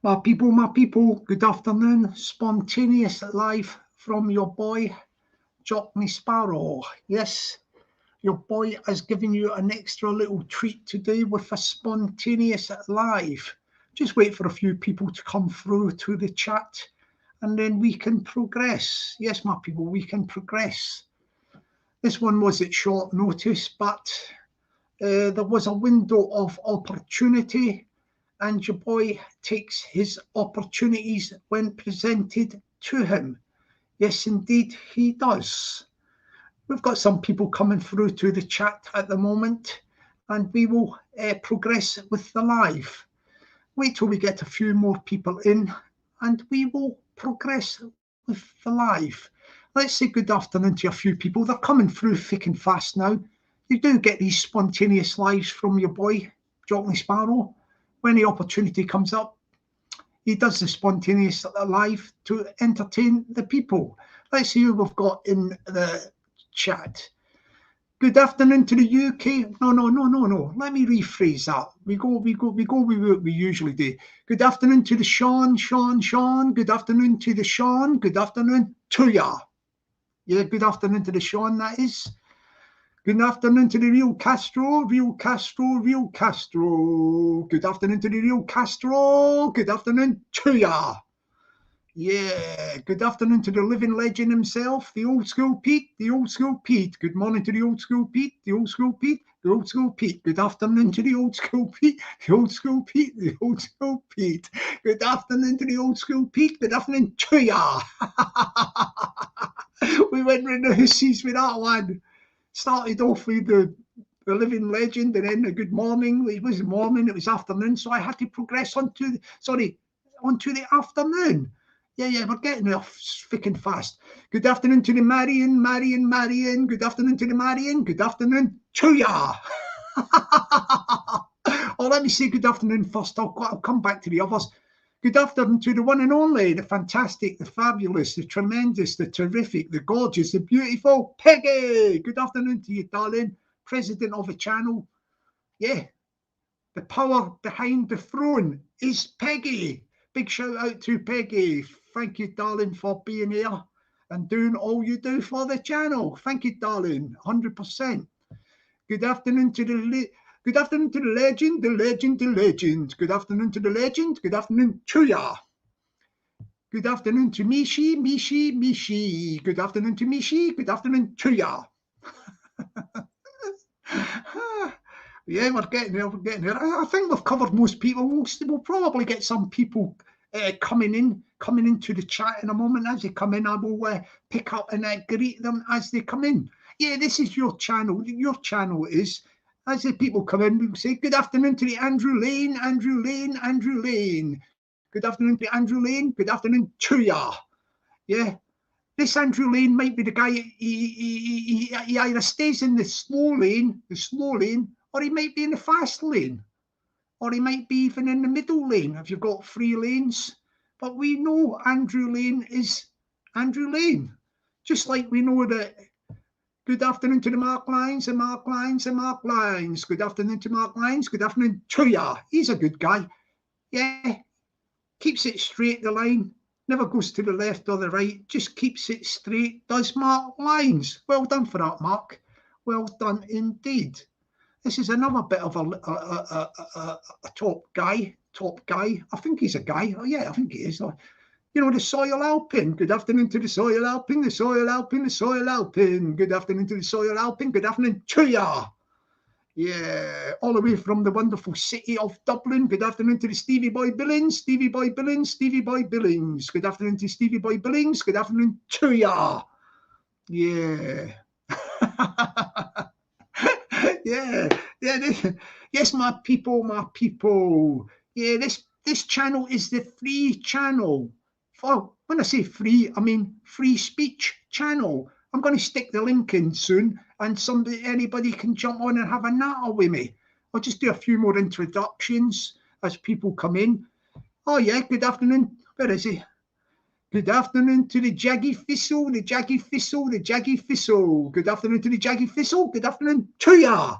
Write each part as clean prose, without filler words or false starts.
My people, good afternoon. Spontaneous live from your boy, Jockney Sparrow. Yes, your boy has given you an extra little treat today with a spontaneous live. Just wait for a few people to come through to the chat and then we can progress. Yes, my people, we can progress. This one was at short notice, but there was a window of opportunity, and your boy takes his opportunities when presented to him. Yes, indeed, he does. We've got some people coming through to the chat at the moment, and we will progress with the live. Wait till we get a few more people in, and we will progress with the live. Let's say good afternoon to a few people. They're coming through thick and fast now. You do get these spontaneous lives from your boy, Jockney Sparrow. When the opportunity comes up, he does the spontaneous live to entertain the people. Let's see who we've got in the chat. Good afternoon to the UK. No. Let me rephrase that. We go what we usually do. Good afternoon to the Sean. Good afternoon to the Sean. Good afternoon to ya. Yeah, good afternoon to the Sean, that is. Good afternoon to the Real Castro. Good afternoon to the Real Castro. Good afternoon to ya. Yeah, good afternoon to the living legend himself, the old school Pete. Good morning to the old school Pete. Good afternoon to the old school Pete. Good afternoon to the old school Pete. Good afternoon to ya. We went round the hussies with that one. Started off with the living legend, and then the good morning. It was morning, it was afternoon, so I had to progress onto the afternoon. Yeah, we're getting there thick and fast. Good afternoon to the Marion. Good afternoon to the Marion. Good afternoon to ya. Oh, let me say good afternoon first. I'll come back to the others. Good afternoon to the one and only, the fantastic, the fabulous, the tremendous, the terrific, the gorgeous, the beautiful Peggy. Good afternoon to you, darling. President of the channel. Yeah, the power behind the throne is Peggy. Big shout out to Peggy. Thank you, darling, for being here and doing all you do for the channel. Thank you, darling. 100%. Good afternoon to the legend. Good afternoon to the legend. Good afternoon to the legend. Good afternoon to ya. Good afternoon to Mishi. Good afternoon to Mishi. Good afternoon to ya. Yeah, we're getting there. I think we've covered most people. We'll probably get some people coming into the chat in a moment. As they come in, I will pick up and greet them as they come in. Yeah, this is your channel. Your channel is, as the people come in, we'll say good afternoon to the Andrew Lane. Good afternoon to Andrew Lane. Good afternoon to ya. Yeah. This Andrew Lane might be the guy, he either stays in the slow lane, or he might be in the fast lane, or he might be even in the middle lane if you've got 3 lanes. But we know Andrew Lane is Andrew Lane. Just like we know that good afternoon to the Mark Lines. Good afternoon to Mark Lines. Good afternoon to ya. He's a good guy. Yeah, keeps it straight, the line. Never goes to the left or the right, just keeps it straight, does Mark Lines. Well done for that, Mark. Well done indeed. This is another bit of a top guy. I think he's a guy. Oh, yeah, I think he is. You know, the Soil Alpin. Good afternoon to the Soil Alpin. Good afternoon to the Soil Alpin. Good afternoon to ya. Yeah, all the way from the wonderful city of Dublin. Good afternoon to the Stevie Boy Billings. Good afternoon to Stevie Boy Billings. Good afternoon to ya. Yeah. Yeah. Yes, my people. Yeah, this channel is the free channel. When I say free, I mean free speech channel. I'm going to stick the link in soon, and anybody can jump on and have a natter with me. I'll just do a few more introductions as people come in. Oh yeah, good afternoon. Where is he? Good afternoon to the Jaggy Thistle. Good afternoon to the Jaggy Thistle. Good afternoon to ya.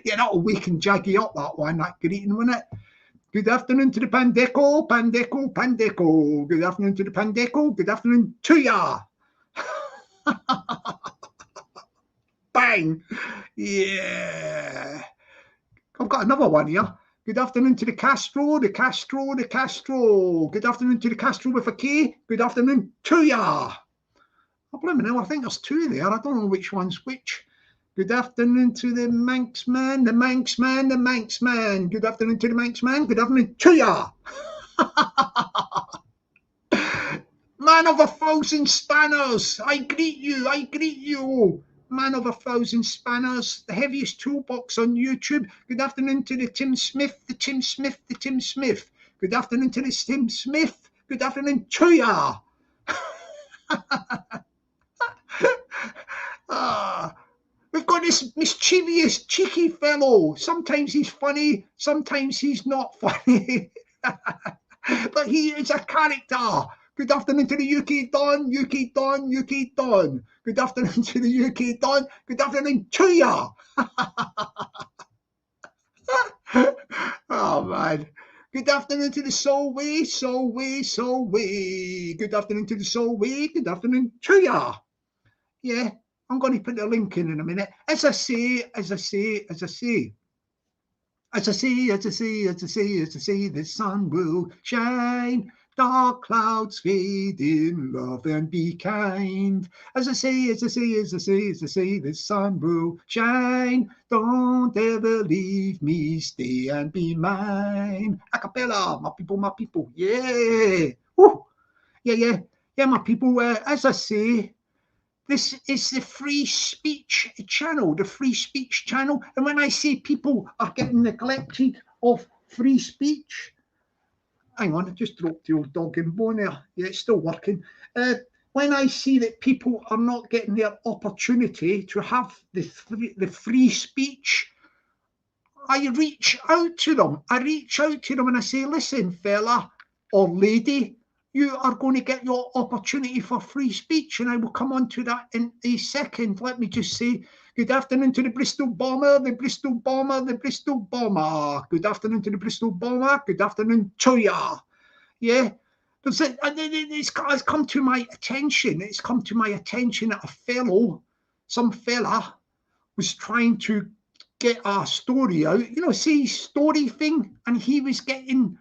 Yeah, that'll waken Jaggy up, that one, that greeting, won't it? Good afternoon to the Pandeco, Pandeco, Pandeco. Good afternoon to the Pandeco. Good afternoon to ya. Bang. Yeah. I've got another one here. Good afternoon to the Castro, the Castro, the Castro. Good afternoon to the Castro with a K. Good afternoon to ya. Oh, blimey now, I think there's two there. I don't know which one's which. Good afternoon to the Manx man, the Manx man, the Manx man. Good afternoon to the Manx man. Good afternoon to ya. Man of 1,000 spanners, I greet you, I greet you. Man of 1,000 spanners, the heaviest toolbox on YouTube. Good afternoon to the Tim Smith, the Tim Smith, the Tim Smith. Good afternoon to the Tim Smith. Good afternoon to ya. We've got this mischievous, cheeky fellow. Sometimes he's funny, sometimes he's not funny. But he is a character. Good afternoon to the UK Don, UK Don, UK Don. Good afternoon to the UK Don. Good afternoon to ya. Oh, man. Good afternoon to the Solway, Solway, Solway. Good afternoon to the Solway. Good afternoon to ya. Yeah, I'm going to put the link in a minute. As I say, the sun will shine. Dark clouds fade in, love and be kind. As I say, the sun will shine. Don't ever leave me, stay and be mine. A cappella, my people, yeah. Woo. Yeah, my people, as I say, this is the free speech channel, And when I say people are getting neglected of free speech, hang on, I just dropped the old dog in bone there. Yeah, it's still working. When I see that people are not getting their opportunity to have the free speech, I reach out to them. And I say, listen, fella or lady, you are going to get your opportunity for free speech. And I will come on to that in a second. Let me just say, good afternoon to the Bristol Bomber, the Bristol Bomber, the Bristol Bomber. Good afternoon to the Bristol Bomber. Good afternoon to ya. Yeah. It's come to my attention. It's come to my attention that some fella was trying to get a story out, see, story thing, and he was getting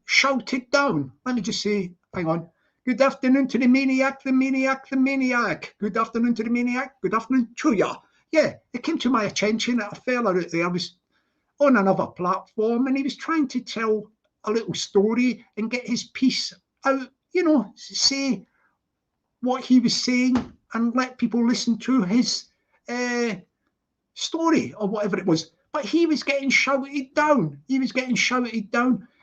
shouted down. Let me just say, hang on. Good afternoon to the maniac, the maniac, the maniac. Good afternoon to the maniac. Good afternoon to ya. Yeah, it came to my attention that a fella out there was on another platform and he was trying to tell a little story and get his piece out, say what he was saying and let people listen to his story or whatever it was. But he was getting shouted down.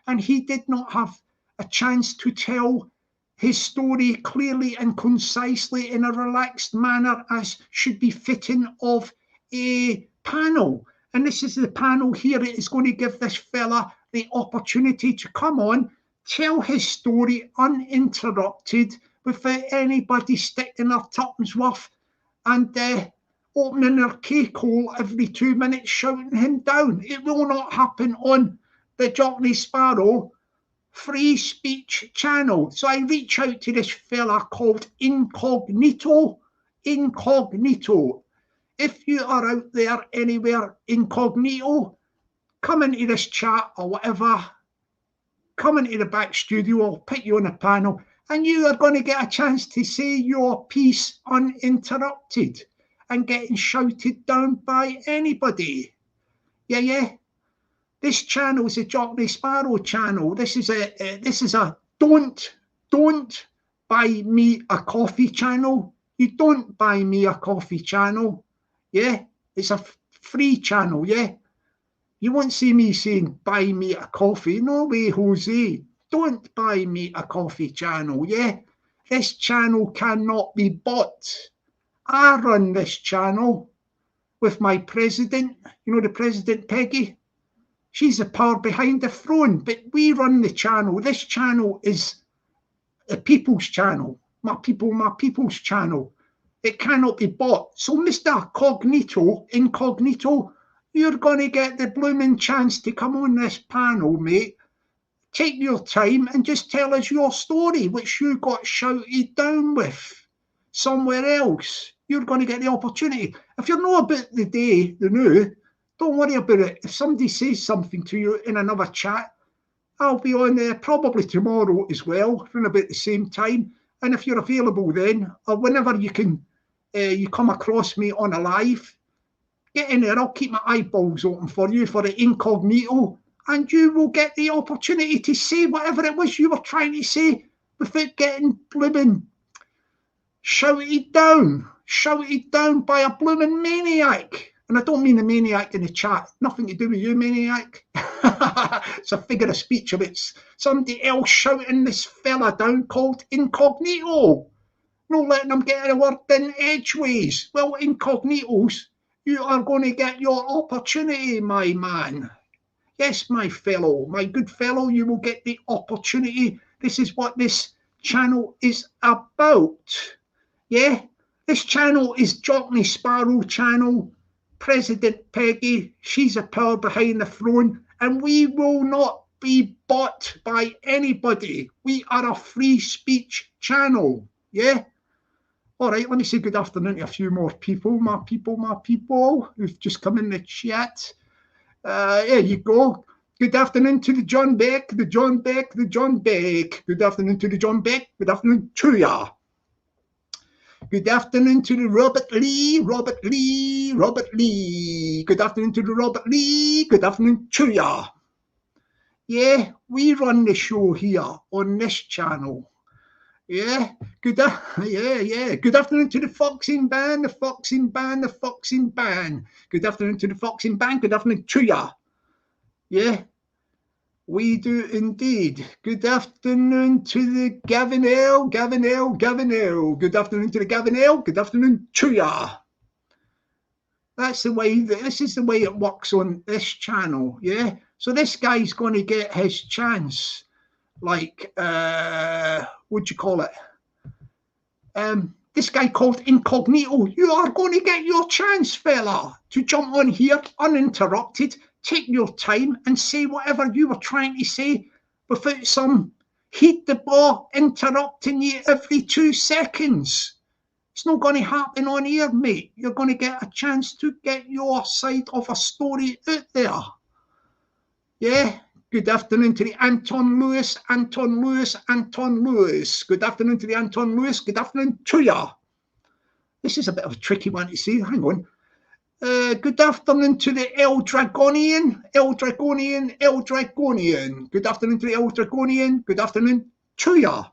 And he did not have a chance to tell his story clearly and concisely in a relaxed manner as should be fitting of a panel. And this is the panel here. It is going to give this fella the opportunity to come on, tell his story uninterrupted without anybody sticking their tuppence worth and opening their cake hole every 2 minutes, shouting him down. It will not happen on the Jockney Sparrow free speech channel. So I reach out to this fella called Incognito. If you are out there anywhere, Incognito, come into this chat or whatever, come into the back studio, I'll put you on a panel, and you are going to get a chance to say your piece uninterrupted and getting shouted down by anybody. Yeah. This channel is a Jockney Sparrow channel. This is a don't buy me a coffee channel. You don't buy me a coffee channel. Yeah, it's a free channel. Yeah, you won't see me saying buy me a coffee. No way, Jose. Don't buy me a coffee channel. Yeah, this channel cannot be bought. I run this channel with my president, the President Peggy. She's the power behind the throne, but we run the channel. This channel is the people's channel. My people's channel. It cannot be bought. So Mr. Incognito, You're going to get the blooming chance to come on this panel, mate. Take your time and just tell us your story, which you got shouted down with somewhere else. You're going to get the opportunity. If you're not about the day, the new, don't worry about it. If somebody says something to you in another chat, I'll be on there probably tomorrow as well, around about the same time. And if you're available then, or whenever you can, you come across me on a live, get in there. I'll keep my eyeballs open for you for the incognito, and you will get the opportunity to say whatever it was you were trying to say without getting blooming shouted down by a blooming maniac. And I don't mean the maniac in the chat. Nothing to do with you, maniac. It's a figure of speech of it's somebody else shouting this fella down called Incognito. Not letting them get a word in edgeways. Well, Incognitos, you are going to get your opportunity, my man. Yes, my fellow, my good fellow, you will get the opportunity. This is what this channel is about. Yeah, this channel is Jockney Sparrow channel. President Peggy, she's a power behind the throne, and we will not be bought by anybody. We are a free speech channel. Yeah. All right, let me say good afternoon to a few more people, my people who've just come in the chat. There you go. Good afternoon to the John Beck. Good afternoon to the John Beck. Good afternoon to ya. Good afternoon to the Robert Lee. Good afternoon to the Robert Lee. Good afternoon to ya. Yeah, we run the show here on this channel. Yeah, good afternoon to the Foxing Band. Good afternoon to the Foxing Band. Good afternoon to ya. Yeah, we do indeed. Good afternoon to the Gavin L. Good afternoon to the Gavin L. Good afternoon to ya. That's the way, this is the way it works on this channel. Yeah, so this guy's going to get his chance. Like, what'd you call it? This guy called Incognito. You are going to get your chance, fella, to jump on here uninterrupted, take your time and say whatever you were trying to say without some heed the ball interrupting you every 2 seconds. It's not going to happen on here, mate. You're going to get a chance to get your side of a story out there. Yeah. Good afternoon to the Anton Lewis. Good afternoon to the Anton Lewis. Good afternoon to ya. This is a bit of a tricky one to say. Hang on. Good afternoon to the El Dragonian. Good afternoon to the El Dragonian. Good afternoon to ya.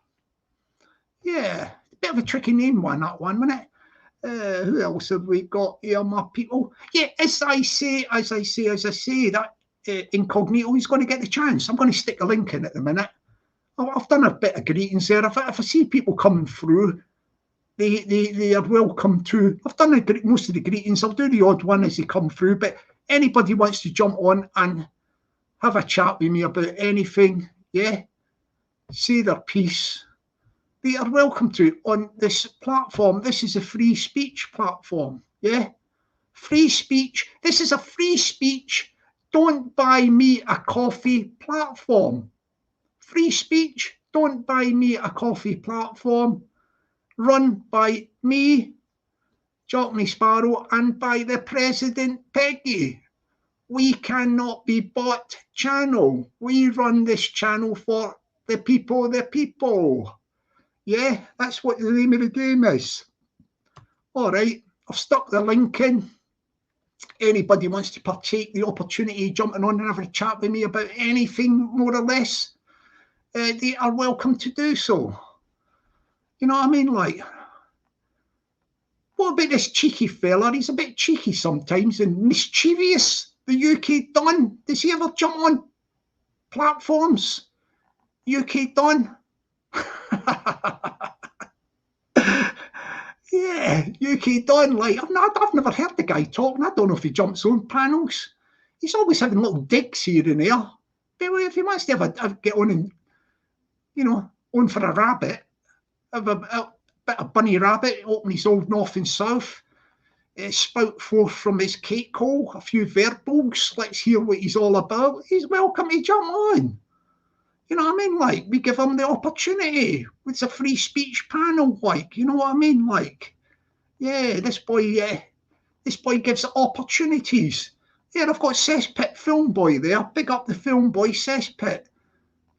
Yeah, a bit of a tricky name one, that one, wasn't it? Who else have we got here, my people? Yeah, as I say, that Incognito, he's going to get the chance. I'm going to stick a link in at the minute. I've done a bit of greetings there. If I see people coming through, they are welcome to. I've done most of the greetings. I'll do the odd one as they come through, but anybody wants to jump on and have a chat with me about anything, yeah, say their piece, they are welcome to on this platform. This is a free speech platform, yeah? Free speech. This is a free speech, don't buy me a coffee platform. Free speech, don't buy me a coffee platform, run by me, Jockney Sparrow, and by the President Peggy. We cannot be bought channel. We run this channel for the people. Yeah, that's what the name of the game is. All right, I've stuck the link in. Anybody wants to partake the opportunity jumping on and having a chat with me about anything more or less, they are welcome to do so. You know what I mean? Like, what about this cheeky fella? He's a bit cheeky sometimes and mischievous. The UK Don. Does he ever jump on platforms? UK Don. Yeah, UK Don. Like, I've never heard the guy talking. I don't know if he jumps on panels. He's always having little digs here and there. But if he wants to get on and, you know, on for a rabbit, have a bit of bunny rabbit, open his old north and south, spout forth from his cake hole a few verbals. Let's hear what he's all about. He's welcome to jump on. You know what I mean? Like, we give him the opportunity. It's a free speech panel, like, you know what I mean? Like, yeah, this boy gives opportunities. Yeah, I've got Cesspit Film Boy there. Big up the Film Boy Cesspit.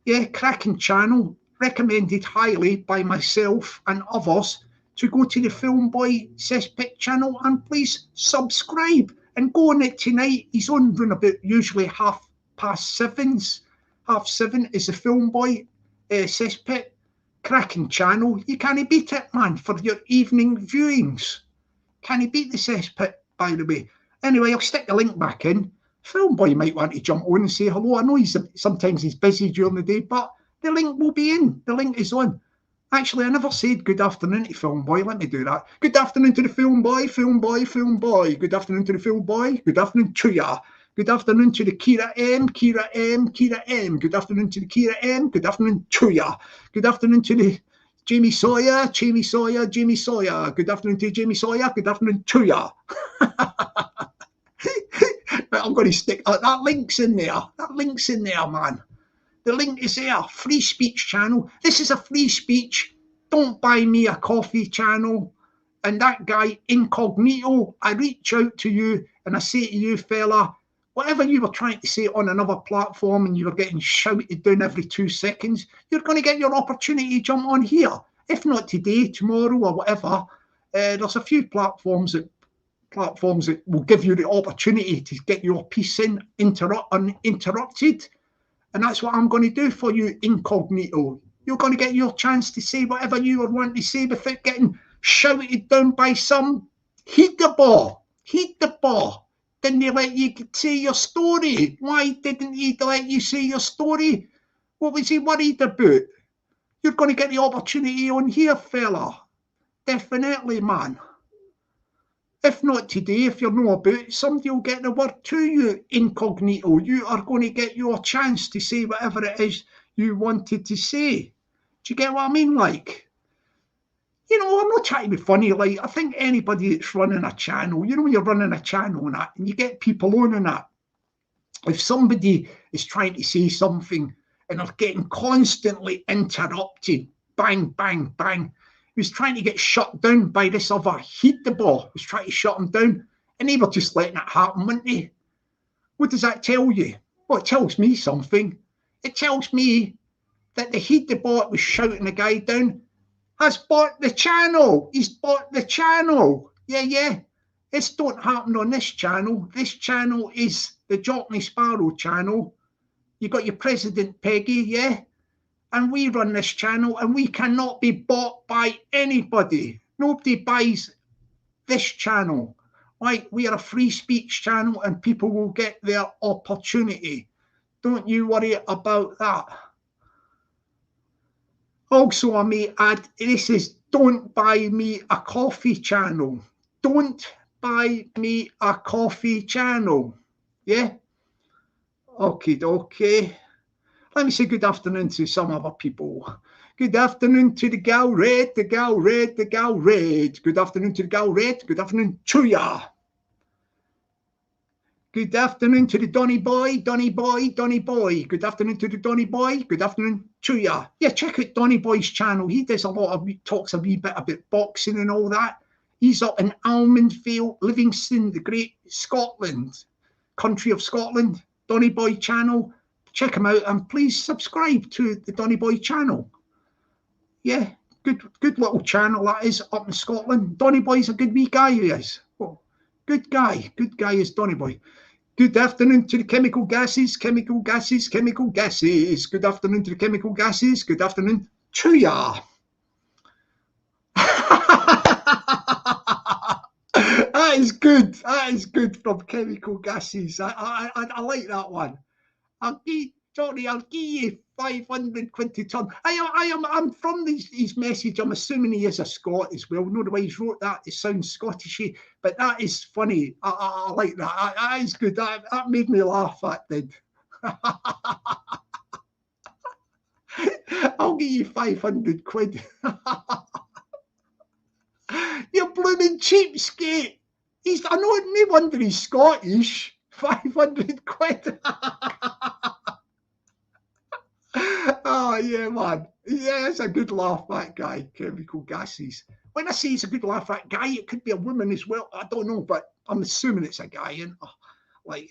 Yeah, cracking channel. Recommended highly by myself and others to go to the Film Boy Cesspit channel and please subscribe and go on it tonight. He's on around about usually 7:30. 7:30 is the Film Boy Cesspit. Cracking channel. You can't beat it, man, for your evening viewings. Can't beat the Cesspit, by the way. Anyway, I'll stick the link back in. Film Boy might want to jump on and say hello. I know sometimes he's busy during the day, but the link will be in. The link is on. Actually, I never said good afternoon to Film Boy. Let me do that. Good afternoon to the Film Boy, Film Boy, Film Boy. Good afternoon to the Film Boy. Good afternoon to ya. Good afternoon to the Kira M, Kira M, Kira M. Good afternoon to the Kira M. Good afternoon to ya. Good afternoon to the Jamie Sawyer, Jamie Sawyer, Jamie Sawyer. Good afternoon to Jamie Sawyer. Good afternoon to ya. But I'm going to stick that link's in there. That link's in there, man. The link is there. Free speech channel. This is a free speech. Don't buy me a coffee channel. And that guy Incognito, I reach out to you and I say to you, fella, whatever you were trying to say on another platform and you were getting shouted down every 2 seconds, you're going to get your opportunity to jump on here. If not today, tomorrow or whatever. There's a few platforms that will give you the opportunity to get your piece in uninterrupted. And that's what I'm going to do for you, Incognito. You're going to get your chance to say whatever you would want to say without getting shouted down by some. Heed the ball. Heed the ball. Didn't they let you say your story? Why didn't he let you say your story? What was he worried about? You're going to get the opportunity on here, fella. Definitely, man. If not today, if you know about it, somebody will get the word to you, Incognito. You are going to get your chance to say whatever it is you wanted to say. Do you get what I mean? Like, you know, I'm not trying to be funny. Like, I think anybody that's running a channel, you know, when you're running a channel and that, and you get people on and that, if somebody is trying to say something and they're getting constantly interrupted, bang, bang, bang, he was trying to get shut down by this other Heed the Ball. He was trying to shut him down, and they were just letting it happen, weren't they? What does that tell you? Well, it tells me something. It tells me that the Heed the Ball was shouting the guy down has bought the channel. He's bought the channel. Yeah. This don't happen on this channel. This channel is the Jockney Sparrow channel. You got your President Peggy, yeah? And we run this channel and we cannot be bought by anybody. Nobody buys this channel. Right? We are a free speech channel and people will get their opportunity. Don't you worry about that. Also, I may add, this is Don't Buy Me a Coffee channel. Don't buy me a coffee channel. Yeah? Okay. Let me say good afternoon to some other people. Good afternoon to the gal red, the gal red, the gal red. Good afternoon to the gal red. Good afternoon to ya. Good afternoon to the Donny boy, Donny boy, Donny boy. Good afternoon to the Donny boy. Good afternoon to ya. Yeah, check out Donny boy's channel. He does a lot of, talks a wee bit about boxing and all that. He's up in Almondvale, Livingston, the great Scotland, country of Scotland. Donny boy channel. Check him out and please subscribe to the Donny Boy channel. Yeah, good little channel that is up in Scotland. Donny Boy's a good wee guy, he is. Oh, good guy is Donny Boy. Good afternoon to the chemical gases. Good afternoon to the chemical gases. Good afternoon to ya. That is good from chemical gases. I like that one. I'll give you 500 quid to turn. I'm from his message. I'm assuming he is a Scot as well. No, the way he's wrote that, it sounds Scottishy, but that is funny. I like that. That is good. That made me laugh. That did. I'll give you 500 quid. You blooming cheapskate. I know, no wonder he's Scottish. 500 quid. Oh, yeah, man. Yeah, it's a good laugh, that guy, chemical gases. When I say it's a good laugh, that guy, it could be a woman as well. I don't know, but I'm assuming it's a guy. And like,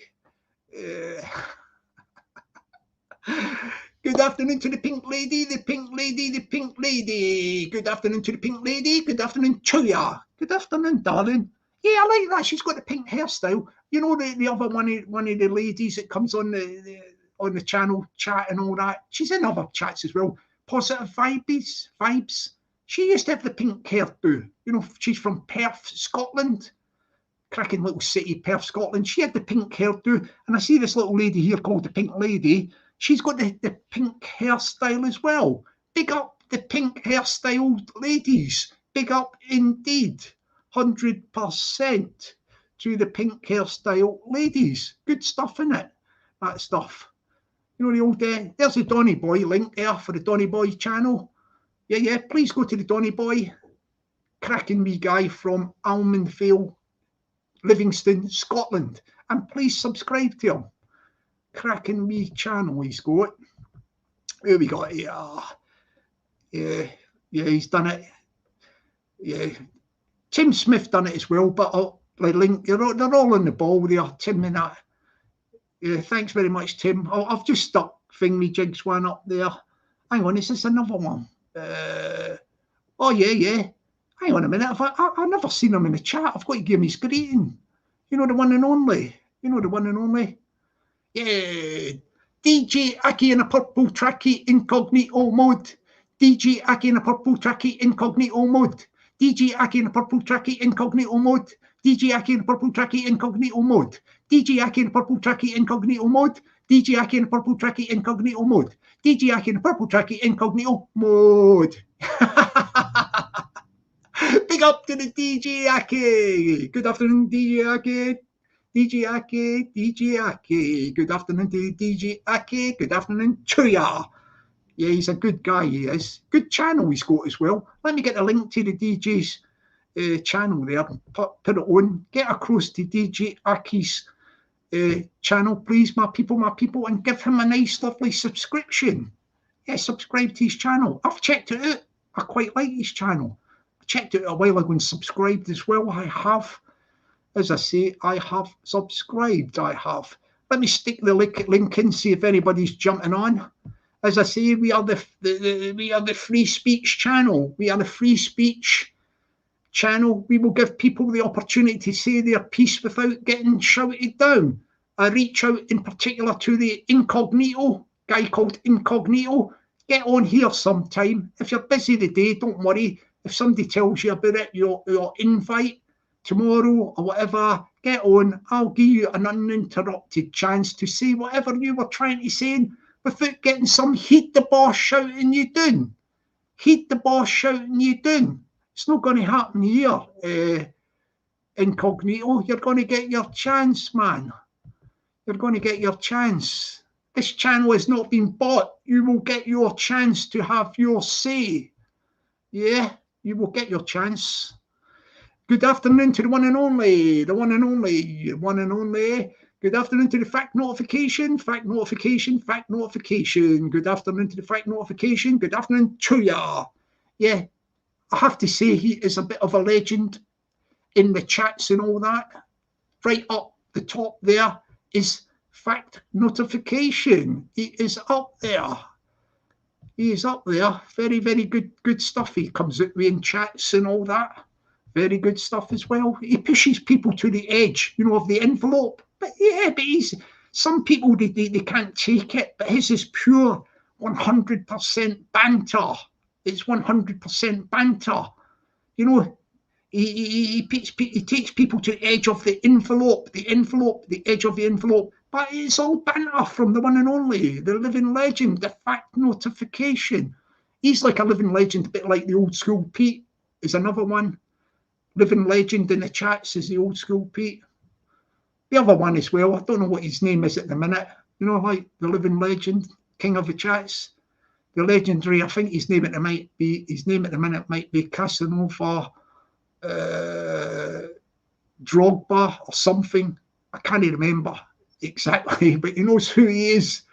good afternoon to the pink lady, the pink lady, the pink lady. Good afternoon to the pink lady. Good afternoon to ya. Good afternoon, darling. Yeah, I like that. She's got the pink hairstyle. You know, the other one of the ladies that comes on the channel chat and all that. She's in other chats as well. Positive vibes. She used to have the pink hairdo. You know, she's from Perth, Scotland. Cracking little city, Perth, Scotland. She had the pink hairdo. And I see this little lady here called the Pink Lady. She's got the pink hairstyle as well. Big up the pink hairstyle ladies. Big up indeed. 100% to the pink hairstyle ladies. Good stuff, innit? That stuff. You know, the old, there's the Donny Boy link there for the Donny Boy channel. Yeah, please go to the Donny Boy. Cracking wee guy from Almondvale, Livingston, Scotland. And please subscribe to him. Cracking wee channel he's got. Here we got here. Yeah, he's done it. Yeah. Tim Smith done it as well, but like link, they're all on the ball there, Tim and that. Yeah, thanks very much, Tim. I've just stuck Thingy Jigs one up there. Hang on, is this another one? Oh, yeah. Hang on a minute. I've never seen him in the chat. I've got to give him his greeting. You know, the one and only. Yeah. DJ Aki in a purple tracky incognito mode. DJ Aki in a purple tracky incognito mode. DJ Aki in a purple tracky incognito mode. DJ Aki in a purple tracky incognito mode. DJ Aki in a purple tracky incognito mode. DJ Aki in a purple tracky incognito mode. DJ Aki in a purple tracky incognito mode. Big up to the DJ Aki. Good afternoon, DJ Aki. DJ Aki. Good afternoon to DJ Aki. Good afternoon to ya. Yeah, he's a good guy, he is. Good channel he's got as well. Let me get a link to the DJ's channel there. Put it on. Get across to DJ Aki's channel, please, my people, and give him a nice, lovely subscription. Yeah, subscribe to his channel. I've checked it out. I quite like his channel. I checked it out a while ago and subscribed as well. I have. As I say, I have subscribed. I have. Let me stick the link in, see if anybody's jumping on. As I say, we are the free speech channel. We are the free speech channel. We will give people the opportunity to say their piece without getting shouted down. I reach out in particular to the Incognito, guy called Incognito. Get on here sometime. If you're busy today, don't worry. If somebody tells you about it, your invite tomorrow or whatever, get on. I'll give you an uninterrupted chance to say whatever you were trying to say without getting some heed the boss shouting you down. Heed the boss shouting you down. It's not going to happen here, Incognito. You're going to get your chance, man. You're going to get your chance. This channel has not been bought. You will get your chance to have your say. Yeah, you will get your chance. Good afternoon to the one and only. Good afternoon to the fact notification. Good afternoon to the fact notification. Good afternoon to ya. Yeah, I have to say he is a bit of a legend in the chats and all that. Right up the top there is fact notification. He is up there. Very, very good stuff. He comes out with in chats and all that. Very good stuff as well. He pushes people to the edge, of the envelope. But some people, they can't take it. But his is pure 100% banter. It's 100% banter. He takes people to the edge of the envelope, the edge of the envelope. But it's all banter from the one and only, the living legend, the fact notification. He's like a living legend, a bit like the old school Pete is another one. Living legend in the chats is the old school Pete. The other one as well, I don't know what his name is at the minute. Like the living legend, king of the chats. The legendary, I think his name at the minute might be Casanova Drogba or something. I can't remember exactly, but he knows who he is.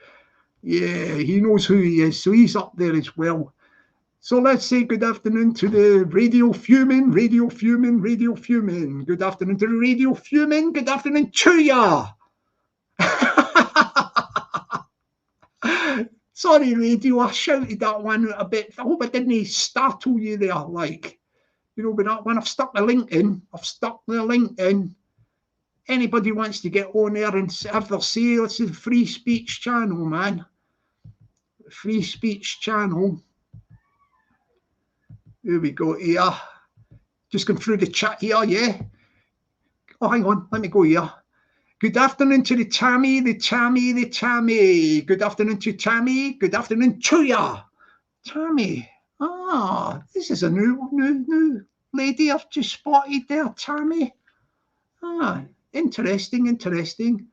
Yeah, he knows who he is. So he's up there as well. So let's say good afternoon to the radio fuming, radio fuming, radio fuming. Good afternoon to the radio fuming. Good afternoon to ya. Sorry, radio, I shouted that one out a bit. I hope I didn't startle you there. Like, you know, but when I've stuck the link in, Anybody wants to get on there and have their say, it's a free speech channel, man. Free speech channel. Here we go here. Just going through the chat here, yeah. Oh, hang on, let me go here. Good afternoon to the Tammy. Good afternoon to Tammy. Good afternoon to ya. Tammy. Ah, this is a new lady I've just spotted there, Tammy. Ah, interesting.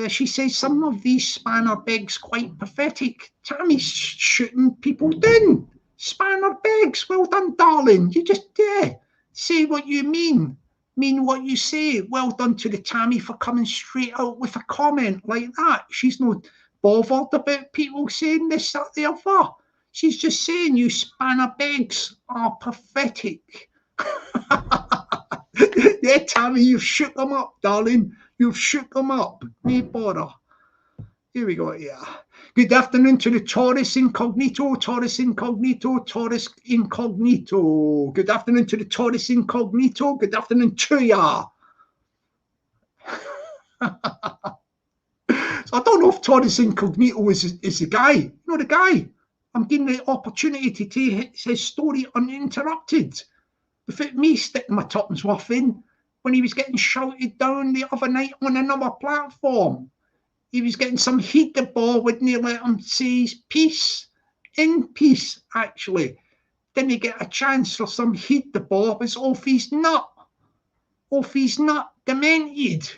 She says some of these spanner begs quite pathetic. Tammy's shooting people down. Spanner begs. Well done, darling. You just say what you mean what you say. Well done to the Tammy for coming straight out with a comment like that. She's not bothered about people saying this, that, the other. She's just saying you spanner begs are pathetic. Yeah, Tammy, you've shook them up, darling. You've shook them up. No bother. Here we go, yeah. Good afternoon to the Taurus Incognito. Good afternoon to the Taurus Incognito. Good afternoon to ya. So I don't know if Taurus Incognito is the guy. You know the guy. I'm getting the opportunity to take his story uninterrupted. Without me sticking my tuppence worth in when he was getting shouted down the other night on another platform. He was getting some heat the ball, wouldn't he let him say his piece? In peace, actually. Didn't he get a chance for some heat the ball? It was off his nut. Demented.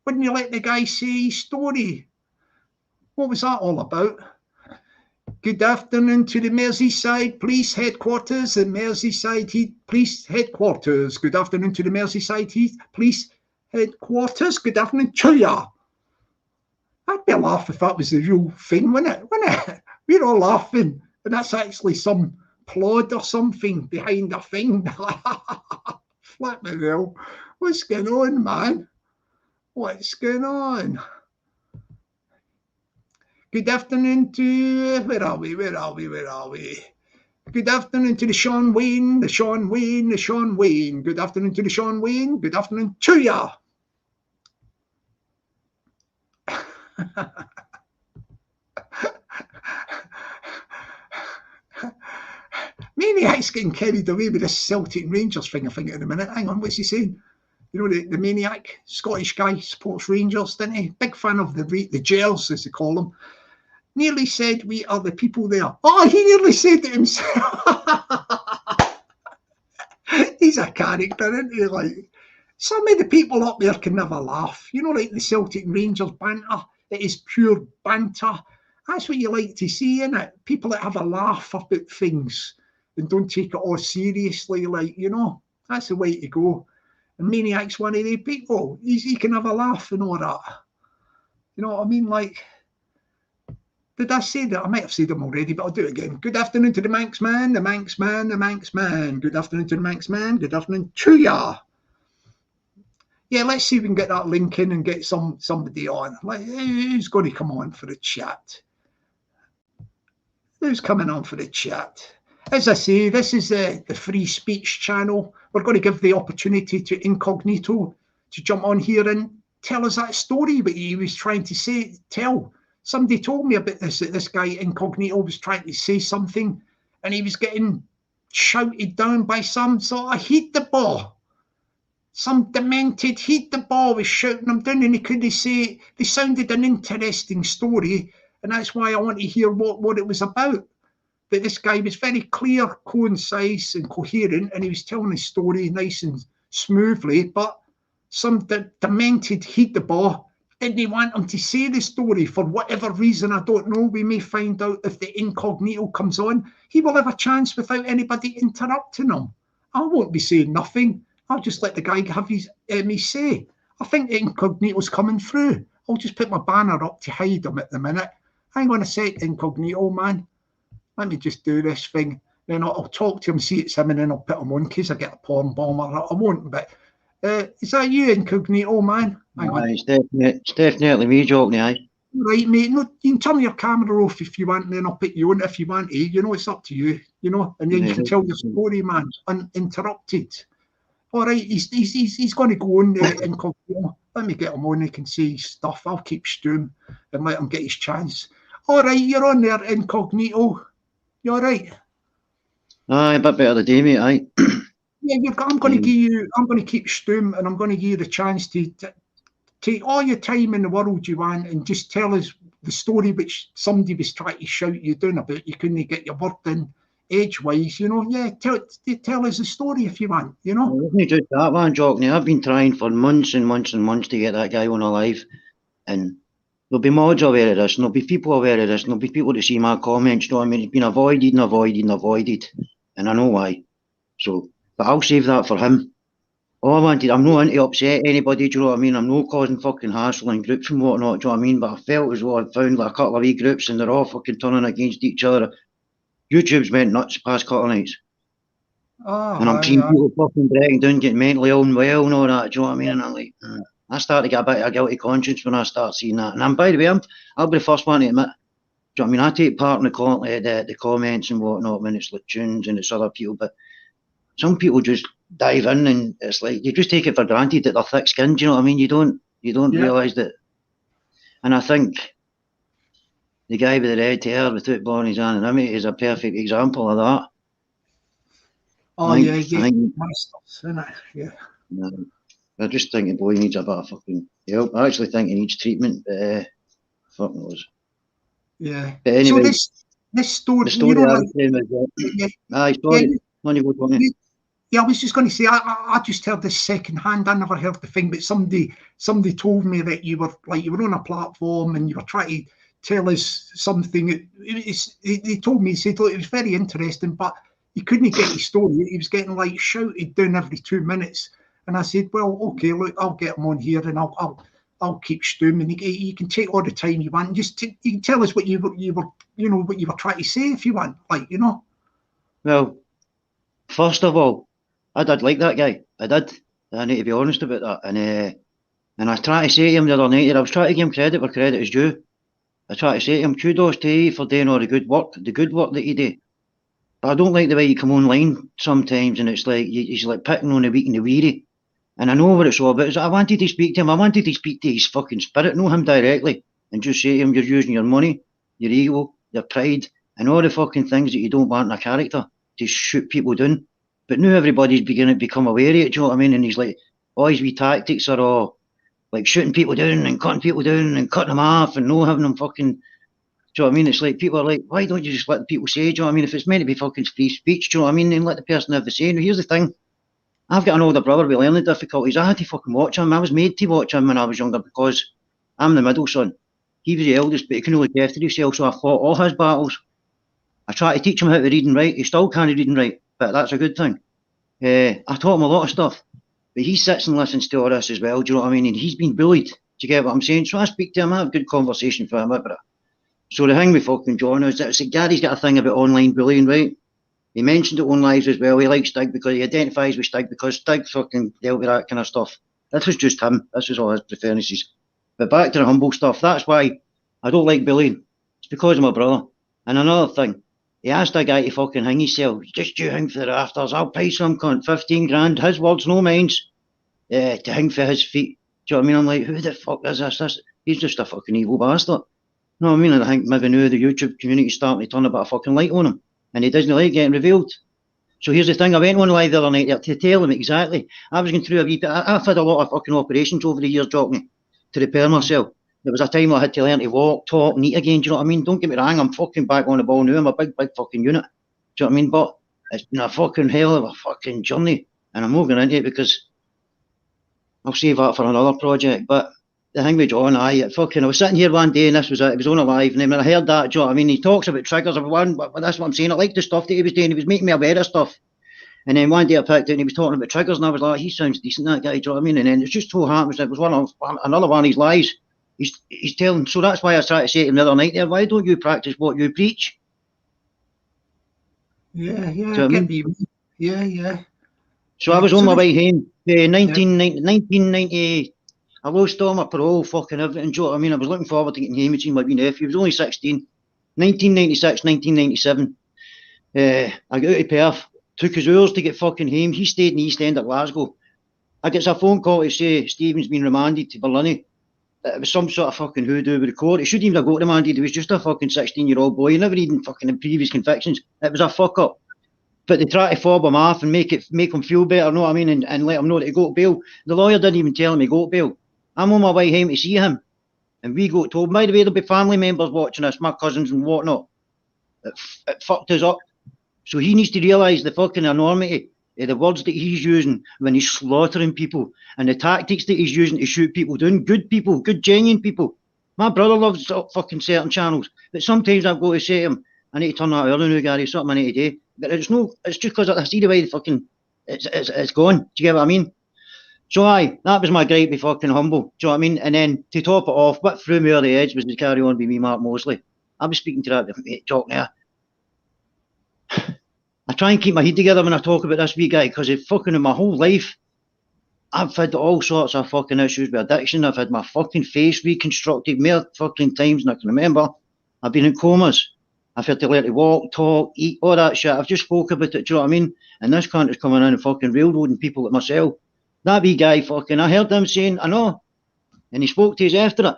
Wouldn't he let the guy say his story? What was that all about? Good afternoon to the Merseyside Police Headquarters and Merseyside Police Headquarters. Good afternoon to the Merseyside Police Headquarters. Good afternoon to ya. I'd be a laugh if that was the real thing, wouldn't it? We're all laughing, and that's actually some plot or something behind the thing. Flip me hell. What's going on, man? What's going on? Good afternoon to, where are we? Good afternoon to the Sean Wayne. Good afternoon to the Sean Wayne. Good afternoon to ya. Maniac's getting carried away with this Celtic Rangers thing, I think, in a minute. Hang on, what's he saying? You know, the Maniac, Scottish guy, supports Rangers, didn't he? Big fan of the Gels, as they call them. Nearly said we are the people there. Oh, he nearly said it himself. He's a character, isn't he? Like, some of the people up there can never laugh. You know, like the Celtic Rangers banter. It is pure banter. That's what you like to see, innit? People that have a laugh about things and don't take it all seriously. Like, you know, that's the way to go. And Maniac's one of the people. He can have a laugh and all that. You know what I mean? Like, did I say that? I might have said them already, but I'll do it again. Good afternoon to the Manx man. Good afternoon to the Manx man. Good afternoon to ya. Yeah, let's see if we can get that link in and get somebody on. Like, who's going to come on for the chat? Who's coming on for the chat? As I say, this is the free speech channel. We're going to give the opportunity to Incognito to jump on here and tell us that story what he was trying to tell. Somebody told me about this, that this guy Incognito was trying to say something and he was getting shouted down by some sort of heat the ball. Some demented heat the ball was shouting them down and he couldn't say it. They sounded an interesting story and that's why I want to hear what it was about. But this guy was very clear, concise and coherent and he was telling his story nice and smoothly, but some demented heat the ball didn't want him to say the story for whatever reason. I don't know. We may find out if the Incognito comes on. He will have a chance without anybody interrupting him. I won't be saying nothing. I'll just let the guy have his say. I think Incognito's coming through. I'll just put my banner up to hide him at the minute. Hang on a sec, Incognito, man. Let me just do this thing. Then I'll talk to him, see it's him, and then I'll put him on in case I get a porn bomb. I won't, but is that you, Incognito, man? Hang on. It's definitely me, Jockney, aye. Right, mate. No, you can turn your camera off if you want, and then I'll put you on if you want to. You know, it's up to you, you know, and then you can tell your story, man, uninterrupted. All right, he's going to go on Incognito. Let me get him on. He can see his stuff. I'll keep stewing and let him get his chance. All right, you're on there, Incognito. You all right? Aye, a bit better today, mate, aye. Yeah, I'm going to give you. I'm going to keep stewing, and I'm going to give you the chance to take all your time in the world you want, and just tell us the story which somebody was trying to shout you down about. You couldn't get your word in edgewise, you know. Yeah, tell us the story if you want, you know. Well, just that one, Jockney. I've been trying for months and months and months to get that guy on alive, and there'll be mods aware of this, and there'll be people aware of this, and there'll be people to see my comments. You know what I mean? It's been avoided and avoided and avoided, and I know why. So, but I'll save that for him. All I wanted, I'm not into upset anybody, do you know what I mean? I'm not causing fucking hassle in groups and whatnot, do you know what I mean? But I felt as though I'd found like a couple of wee groups and they're all fucking turning against each other. YouTube's went nuts past couple of nights. And I'm seeing people fucking breaking down, getting mentally unwell and all that, do you know what I mean? And I'm like, I start to get a bit of a guilty conscience when I start seeing that. And by the way, I'll be the first one to admit, do you know what I mean? I take part in the comments and whatnot when it's like tunes and it's other people, but some people just dive in and it's like you just take it for granted that they're thick-skinned. Do you know what I mean? You don't realise that. And I think the guy with the red hair without blowing his anonymity is a perfect example of that. Oh, yeah, isn't it? Yeah. I just think the boy needs a bit of fucking help. I actually think he needs treatment, but fuck knows. Yeah. But anyway, so this story, the story Yeah, I was just going to say, I just heard this secondhand. I never heard the thing, but somebody told me that you were on a platform and you were trying to tell us something. They told me, he said, look, it was very interesting, but he couldn't get his story. He was getting like shouted down every 2 minutes. And I said, well, okay, look, I'll get him on here and I'll keep stewing. And you can take all the time you want. Just you can tell us what you were, you know, what you were trying to say if you want, like, you know. Well, first of all, I did like that guy. I did. I need to be honest about that. And I tried to say to him the other night, I was trying to give him credit where credit is due. I tried to say to him, kudos to you for doing all the good work that you do. But I don't like the way you come online sometimes, and it's like he's like picking on the weak and the weary. And I know what it's all about. I wanted to speak to him. I wanted to speak to his fucking spirit, know him directly, and just say to him, you're using your money, your ego, your pride, and all the fucking things that you don't want in a character to shoot people down. But now everybody's beginning to become aware of it, do you know what I mean? And he's like, all his wee tactics are all like shooting people down and cutting people down and cutting them off and no having them fucking, do you know what I mean? It's like people are like, why don't you just let people say, do you know what I mean? If it's meant to be fucking free speech, do you know what I mean? Then let the person have the say. Now, here's the thing. I've got an older brother with learning difficulties. I had to fucking watch him. I was made to watch him when I was younger because I'm the middle son. He was the eldest, but he couldn't look after himself, so I fought all his battles. I tried to teach him how to read and write. He still can't read and write, but that's a good thing. I taught him a lot of stuff, but he sits and listens to all this as well, do you know what I mean? And he's been bullied, do you get what I'm saying? So I speak to him, I have a good conversation for him about it. So the thing with fucking John is that Gary's got a thing about online bullying, right? He mentioned it on lives as well. He likes Stig because he identifies with Stig because Stig fucking dealt with that kind of stuff. This was just him. This was all his preferences. But back to the humble stuff. That's why I don't like bullying. It's because of my brother. And another thing, he asked a guy to fucking hang himself. Just you hang for the rafters. I'll pay some cunt 15 grand. His words, no mine's. To hang for his feet. Do you know what I mean? I'm like, who the fuck is this? He's just a fucking evil bastard. You know what I mean? And I think maybe now the YouTube community's starting to turn a bit of fucking light on him. And he doesn't like getting revealed. So here's the thing. I went on live the other night there to tell him exactly. I was going through a wee bit. I've had a lot of fucking operations over the years, Jockney, to repair myself. There was a time I had to learn to walk, talk, and eat again. Do you know what I mean? Don't get me wrong. I'm fucking back on the ball now. I'm a big fucking unit. Do you know what I mean? But it's been a fucking hell of a fucking journey. And I'm not going into it because I'll save that for another project. But the thing with John, I was sitting here one day and this was it. It was on a live, and then when I heard that, do you know what I mean? He talks about triggers of one, but that's what I'm saying. I like the stuff that he was doing. He was making me aware of stuff. And then one day I picked it and he was talking about triggers and I was like, he sounds decent, that guy, do you know what I mean? And then it just so happens it was another one of his lies. He's telling, so that's why I tried to say to him the other night there, why don't you practice what you preach? Yeah, So, yeah. So I was on my way home, 1990, I lost all my parole, fucking everything, do you know what I mean? I was looking forward to getting home and seeing my wee nephew. He was only 16. 1996, 1997, I got out of Perth, took his hours to get fucking home. He stayed in the East End of Glasgow. I get a phone call to say Stephen's been remanded to Berlin. It was some sort of fucking hoodoo with the court. He shouldn't even have got remanded. He was just a fucking 16-year-old boy. He never even fucking had previous convictions. It was a fuck up. But they try to fob him off and make him feel better, know what I mean, and let him know that he got bail. The lawyer didn't even tell him he got bail. I'm on my way home to see him. And we got told, by the way, there'll be family members watching us, my cousins and whatnot. It fucked us up. So he needs to realise the fucking enormity of the words that he's using when he's slaughtering people and the tactics that he's using to shoot people down. Good people, good, genuine people. My brother loves fucking certain channels, but sometimes I've got to say to him, I need to turn that early now, Gary, something I need to do. But it's just because I see the way the fucking, it's gone. Do you get what I mean? So that was my gripe, be fucking humble. Do you know what I mean? And then to top it off, what threw me over the edge was to carry on with me, Mark Mosley. I was speaking to that mate talking there. I try and keep my head together when I talk about this wee guy because it fucking in my whole life, I've had all sorts of fucking issues with addiction. I've had my fucking face reconstructed more fucking times than I can remember. I've been in comas. I've had to learn to walk, talk, eat, all that shit. I've just spoke about it, do you know what I mean? And this cunt is coming in and fucking railroading people like myself. That wee guy fucking, I heard him saying, I know. And he spoke to us after it.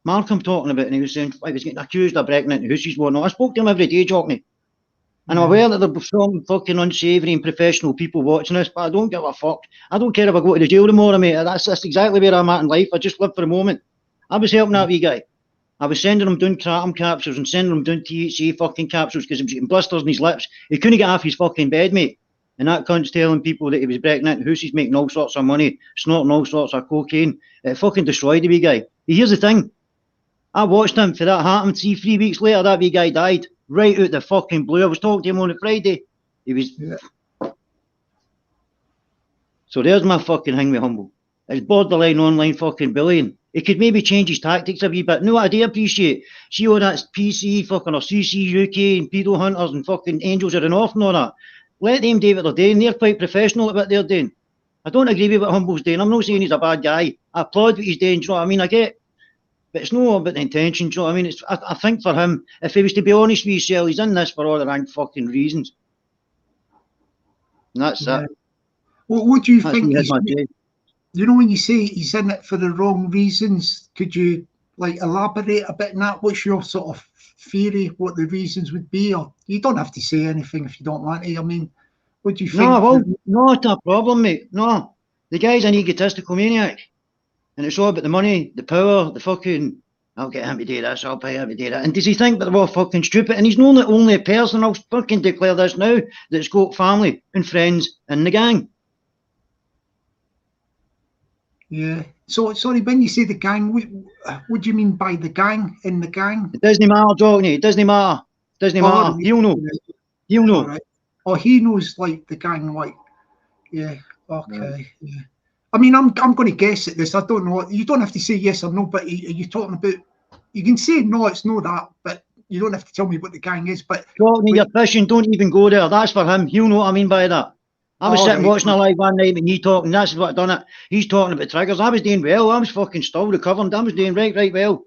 Mark, I'm talking about, and he was saying, I was getting accused of breaking into houses, whatnot. I spoke to him every day, Jockney. And I'm aware that there's some fucking unsavoury and professional people watching this, but I don't give a fuck. I don't care if I go to the jail tomorrow, mate. That's exactly where I'm at in life. I just live for the moment. I was helping that wee guy. I was sending him down kratom capsules and sending him down THC fucking capsules because he was getting blisters in his lips. He couldn't get off his fucking bed, mate. And that cunt's telling people that he was breaking into houses, making all sorts of money, snorting all sorts of cocaine. It fucking destroyed the wee guy. But here's the thing. I watched him for that happened. See, 3 weeks later, that wee guy died. Right out the fucking blue. I was talking to him on a Friday. He was... Yeah. So there's my fucking thing with Humble. It's borderline online fucking bullying. He could maybe change his tactics a wee bit. No, I do appreciate. See all that PC fucking or CC UK and pedo hunters and fucking angels are in off and all that. Let them do what they're doing. They're quite professional at what they're doing. I don't agree with what Humble's doing. I'm not saying he's a bad guy. I applaud what he's doing. Do you know what I mean? I get, but it's not about the intention. Do you know what I mean? I think for him, if he was to be honest with himself, he's in this for all the wrong fucking reasons. And that's it. Well, what do you think? You know, when you say he's in it for the wrong reasons, could you like elaborate a bit on that? What's your sort of theory? What the reasons would be? Or you don't have to say anything if you don't want to. I mean, what do you think? No, well, not a problem, mate. No, the guy's an egotistical maniac, and it's all about the money, the power, the fucking. I'll get him to do this. I'll pay him to do that. And does he think that they're all fucking stupid? And he's not the only person. I'll fucking declare this now that's got family and friends in the gang. Yeah. So, sorry, when you say the gang, what do you mean by the gang? In the gang? It doesn't matter, Johnny. It doesn't matter. It doesn't matter. Right. He'll know. He'll know. Right. Oh, he knows like the gang, like, yeah. Okay. Yeah. I mean, I'm going to guess at this. I don't know. You don't have to say yes or no, but are you talking about? You can say no, it's not that, but you don't have to tell me what the gang is. But Johnny, you're fishing. Don't even go there. That's for him. He'll know what I mean by that. I was sitting watching a live one night and he talking, that's what I done it. He's talking about triggers. I was doing well. I was fucking still recovering. I was doing right well.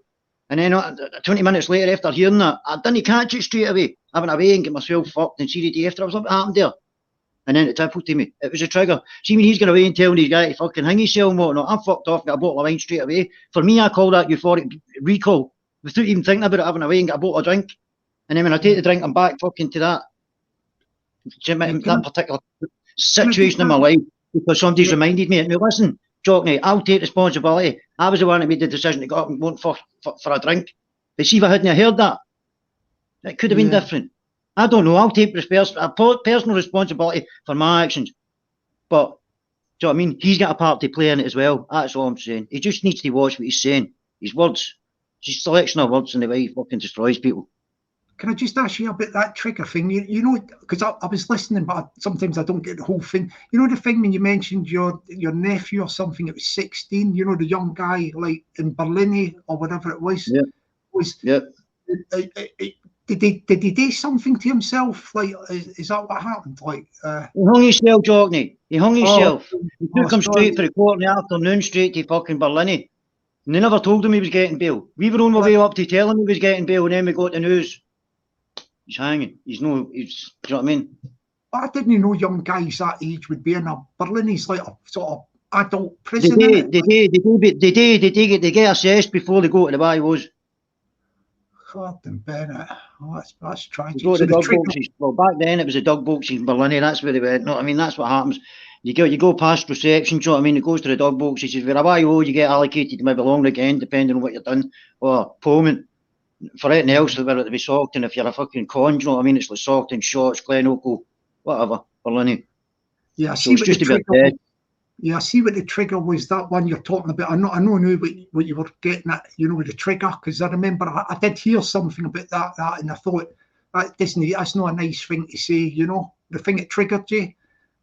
And then 20 minutes later after hearing that, I didn't catch it straight away. I went away and get myself fucked and see the day after. I was like, what happened there? And then it tippled to me. It was a trigger. See, when he's going away and telling these guys to fucking hang himself and whatnot, I'm fucked off and got a bottle of wine straight away. For me, I call that euphoric recall without even thinking about it, having away and get a bottle of drink. And then when I take the drink, I'm back fucking to that particular situation in my life because somebody's reminded me. Now listen, Jockney, I'll take responsibility. I was the one that made the decision to go up and go for a drink. But see if I hadn't heard that, it could have been different. I don't know. I'll take personal responsibility for my actions. But do you know what I mean? He's got a part to play in it as well. That's all I'm saying. He just needs to watch what he's saying. His words, his selection of words and the way he fucking destroys people. can I just ask you about that trigger thing? You know, because I was listening, but sometimes I don't get the whole thing. You know, the thing when you mentioned your nephew or something, it was 16, you know, the young guy, like in Berlin or whatever it was. Yeah. Was Yeah. Did he do something to himself? Like, is that what happened? Like, he hung himself, Jockney. He hung himself. He took him sorry. straight for the court in the afternoon, straight to fucking Berlin. And they never told him he was getting bail. We were on our way up to tell him he was getting bail, and then we got the news. He's hanging. Do you know what I mean? I didn't know young guys that age would be in a Berlin. He's like a sort of adult prison. They get assessed before they go to the bylaws. God and Bennett. Oh, that's tragic. Go to the dog boxes. Well, back then it was the dog boxes in Berlin. That's where they went. No, I mean that's what happens. You go past reception. Do you know what I mean? It goes to the dog boxes. If you're a YO, you get allocated to maybe longer again, depending on what you've done. Or Pullman. For anything else, they're to be socked. And if you're a fucking con, do you know what I mean? It's like socked and shots, Glencoe, whatever. Berlin. Yeah, I see what the trigger was. Yeah, I see what the trigger was. That one you're talking about. I know what you were getting at. You know, with the trigger, because I remember I did hear something about that, and I thought that's not a nice thing to say. You know, the thing that triggered you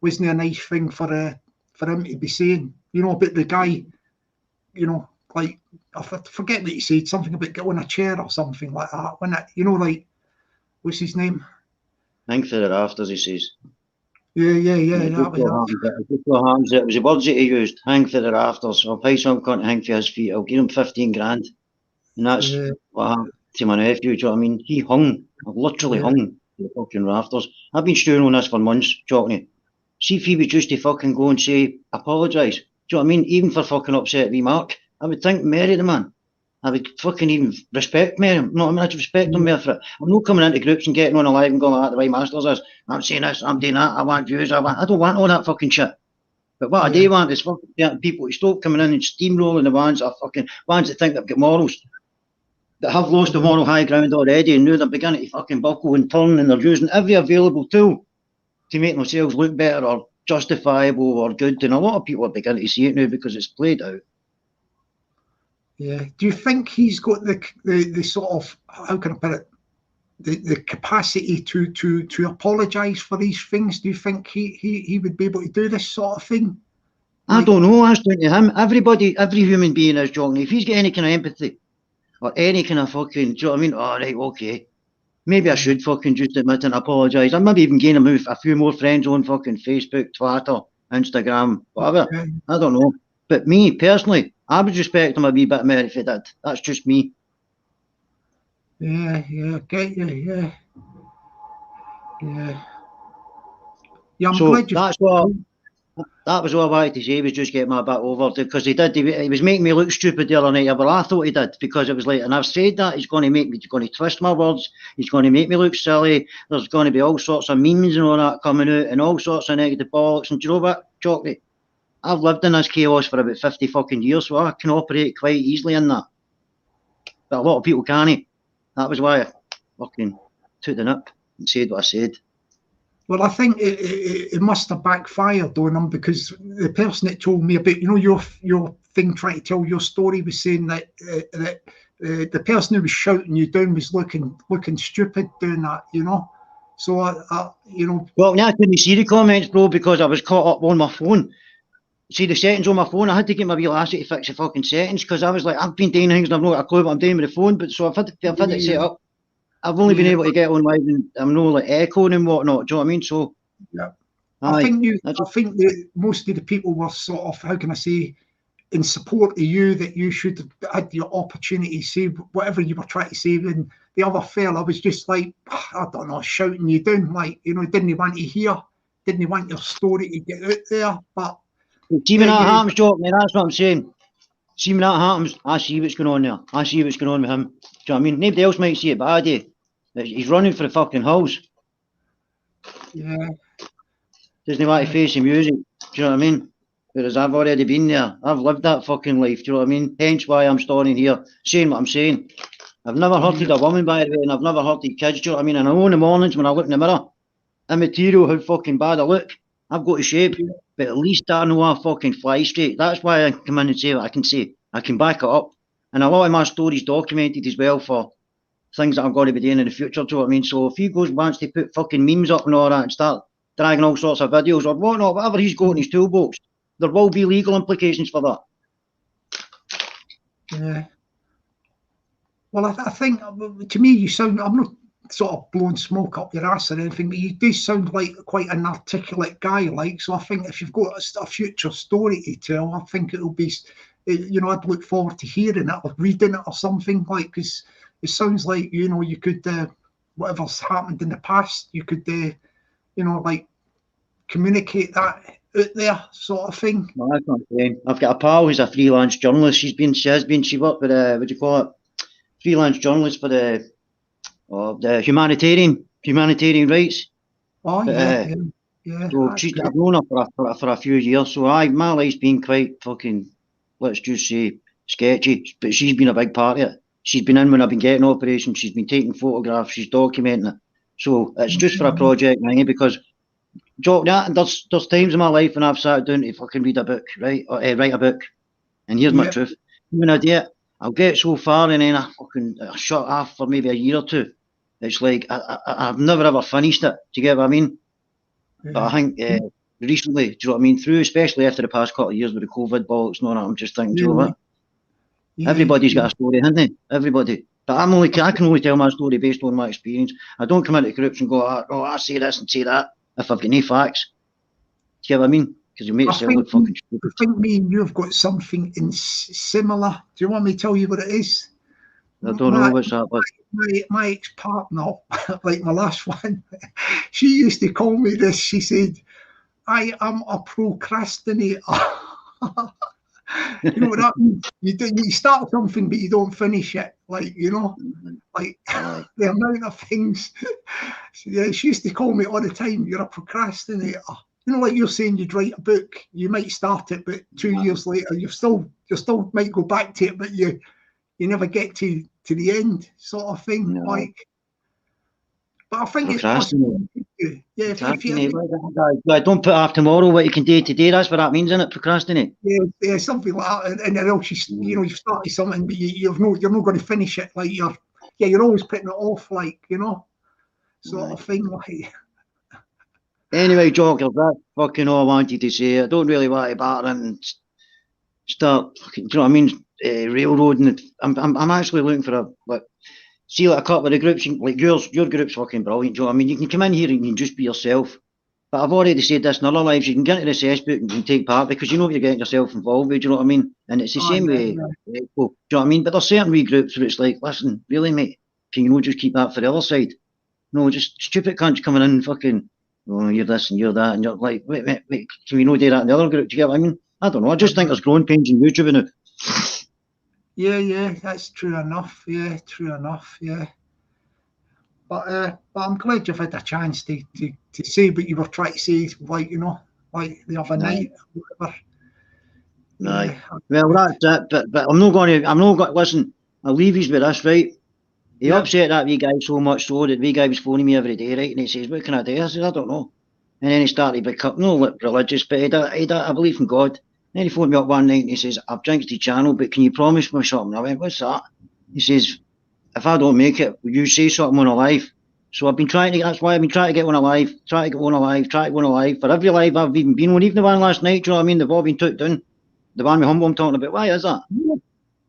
wasn't a nice thing for him to be saying. You know, about the guy. You know, like I forget what he said. Something about getting on a chair or something like that. When you know, like what's his name? Hang for the rafters, he says. Yeah. It was the words that he used. Hang for the rafters. I'll pay some cunt to hang for his feet. I'll give him 15 grand. And that's what happened to my nephew. Do you know what I mean? He hung. I've literally hung to the fucking rafters. I've been stewing on this for months, Jockney. See if he was just to fucking go and say, apologise. Do you know what I mean? Even for fucking upset me, Mark. I would think Mary the man. I would fucking even respect Mary. No, I mean, I'd respect him more for it. I'm not coming into groups and getting on a live and going like that the way Masters is. I'm saying this, I'm doing that, I want views, I don't want all that fucking shit. But what I do want is fucking people to stop coming in and steamrolling the ones that think they've got morals, that have lost the moral high ground already and now they're beginning to fucking buckle and turn and they're using every available tool to make themselves look better or justifiable or good. And a lot of people are beginning to see it now because it's played out. Yeah. Do you think he's got the sort of, how can I put it, the capacity to apologise for these things? Do you think he would be able to do this sort of thing? I don't know. That's down to him. Every human being is, Johnny. If he's got any kind of empathy or any kind of fucking, do you know what I mean? All right, okay. Maybe I should fucking just admit and apologise. I maybe even gain a few more friends on fucking Facebook, Twitter, Instagram, whatever. Okay. I don't know. But me, personally, I would respect him a wee bit more if he did. That's just me. Yeah, get you, yeah. Yeah, I'm glad you... That was all I wanted to say, was just get my bit over, because he was making me look stupid the other night. Well, I thought he did, because it was like, and I've said that, he's going to twist my words, he's going to make me look silly, there's going to be all sorts of memes and all that coming out, and all sorts of negative bollocks, and do you know what, Jockney? I've lived in this chaos for about 50 fucking years, so I can operate quite easily in that. But a lot of people can't. That was why I fucking took the nip and said what I said. Well, I think it must have backfired on him, because the person that told me about, you know, your thing trying to tell your story was saying that the person who was shouting you down was looking stupid doing that, you know. So you know. Well, now I couldn't see the comments, bro, because I was caught up on my phone. See the settings on my phone. I had to get my wee lassie to fix the fucking settings, because I was like, I've been doing things and I've not got a clue what I'm doing with the phone. But so I've had it set up. I've only been able to get on live, and I'm not like echoing and whatnot. Do you know what I mean? So yeah, I think that most of the people were sort of, how can I say, in support of you, that you should have had your opportunity to say whatever you were trying to say. And the other fella was just like, I don't know, shouting you down, like, you know, didn't want to hear, didn't want your story to get out there. But see when that happens, Jockney, that's what I'm saying. See when that happens, I see what's going on there. I see what's going on with him. Do you know what I mean? Nobody else might see it, but I do. He's running for the fucking house. Yeah. Doesn't want to face the music. Do you know what I mean? Whereas I've already been there. I've lived that fucking life. Do you know what I mean? Hence why I'm standing here saying what I'm saying. I've never hurted a woman, by the way, and I've never hurted kids. Do you know what I mean? And I know in the mornings when I look in the mirror, immaterial how fucking bad I look. I've got a shape, but at least I know I fucking fly straight. That's why I come in and say what I can say. I can back it up. And a lot of my stories documented as well for things that I'm going to be doing in the future, do you know what I mean? So if he wants to put fucking memes up and all that and start dragging all sorts of videos or whatnot, whatever he's got in his toolbox, there will be legal implications for that. Yeah. Well, I think, to me, you sound, I'm not sort of blowing smoke up your ass or anything, but you do sound like quite an articulate guy, like, so I think if you've got a future story to tell, I think it'll be, you know, I'd look forward to hearing it or reading it or something, like, because it sounds like, you know, you could, whatever's happened in the past, you could, you know, like, communicate that out there, sort of thing. No, I can't say. I've got a pal who's a freelance journalist. She worked with what do you call it? Freelance journalist for the humanitarian rights. Oh, But, yeah. So I've known her for a few years. So my life's been quite fucking, let's just say, sketchy. But she's been a big part of it. She's been in when I've been getting operations. She's been taking photographs. She's documenting it. So it's just for a project, right? Because there's times in my life when I've sat down to fucking read a book, right? Or write a book. And here's my truth. When I do it, I'll get so far and then I shut off for maybe a year or two. It's like I've never ever finished it. Do you get what I mean? Yeah. But I think recently, do you know what I mean? Through, especially after the past couple of years with the COVID bollocks and all that, I'm just thinking, do you know what? Everybody's got a story, haven't they? Everybody. But I can only tell my story based on my experience. I don't come into groups and go, oh, I say this and say that if I've got any facts. Do you get what I mean? Because you make yourself look fucking stupid. I think me and you have got something similar. Do you want me to tell you what it is? I don't know what's that. My ex-partner, like my last one, she used to call me this. She said, I am a procrastinator. You know what that means? You start something, but you don't finish it. Like, you know, like the amount of things. Yeah, she used to call me all the time, you're a procrastinator. You know, like you're saying, you'd write a book, you might start it, but 2 years later, you still might go back to it, but you never get to the end, sort of thing. No. Like, but I think it's possible. Yeah, I don't put off tomorrow what you can do today. That's what that means, isn't it? Procrastinate. Yeah, something like that. And then else you've started something, but you're not going to finish it. Like you're always putting it off, like, you know, sort of thing. Like. Anyway, Jockers, that's fucking all I wanted to say. I don't really want to batter and start. Do you know what I mean? Railroading it. I'm actually looking for a couple of the groups, like your group's fucking brilliant, do you know what I mean? You can come in here and you can just be yourself. But I've already said this in other lives, you can get into the cesspool and you can take part because you know you're getting yourself involved with, do you know what I mean? And it's the same way, do you know what I mean? But there's certain wee groups where it's like, listen, really, mate, can you not just keep that for the other side? No, just stupid cunts coming in and fucking, oh, you're this and you're that, and you're like, wait, can we not do that in the other group? Do you get what I mean? I don't know, I just think there's growing pains in YouTube now. Yeah, that's true enough. Yeah, true enough. Yeah, but I'm glad you've had a chance to say what you were trying to say, like, you know, like the other night, or whatever. Right. Well, that's it. But I'm not going to listen. I'll leave you with this, right? He upset that wee guy so much so that wee guy was phoning me every day, right? And he says, "What can I do?" I said, "I don't know." And then he started to become religious, but he had a belief in God. Then he phoned me up one night and he says, "I've jinxed the channel, but can you promise me something?" I went, "What's that?" He says, "If I don't make it, will you say something on a live?" So that's why I've been trying to get on a live, try to go on a live. For every live I've even been on, even the one last night, do you know what I mean? They've all been took down. The one with Humble I'm talking about, why is that?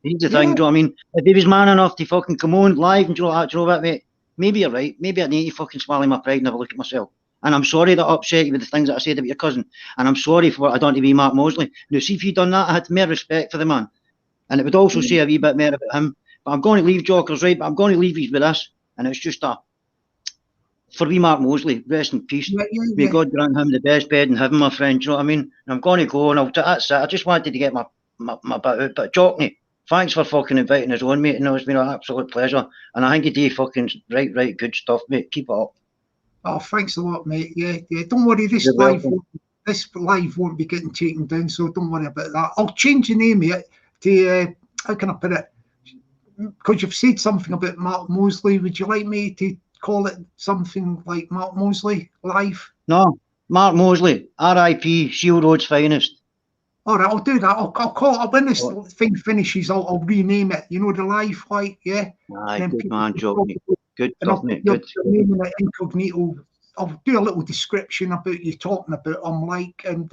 Here's the thing, do you know what I mean? If he was man enough to fucking come on live and do you know what, mate? Maybe you're right. Maybe I need to fucking swallow my pride and have a look at myself. And I'm sorry that I upset you with the things that I said about your cousin. And I'm sorry for what I done to be Mark Mosley. Now, see, if you'd done that, I had more respect for the man. And it would also say a wee bit more about him. But I'm going to leave Jockers, right? But I'm going to leave you with this. And it's just for wee Mark Mosley, rest in peace. May God grant him the best bed in heaven, my friend. Do you know what I mean? And I'm going to go and that's it. I just wanted to get my bit out. But Jockney, thanks for fucking inviting us on, mate. And it's been an absolute pleasure. And I think you do fucking right good stuff, mate. Keep it up. Oh, thanks a lot, mate. Yeah. Don't worry, this live won't be getting taken down, so don't worry about that. I'll change the name here to how can I put it? Because you've said something about Mark Mosley. Would you like me to call it something like Mark Mosley Live? No, Mark Mosley, RIP, Shield Road's finest. All right, I'll do that. I'll call it when this Oh. thing finishes. I'll rename it. You know, the live, like, yeah. Aye, And then good people man, can Jock, talk mate. about- Good and I'll stuff, put mate. your Good. name in it, Incognito. I'll do a little description about you talking about them, like, and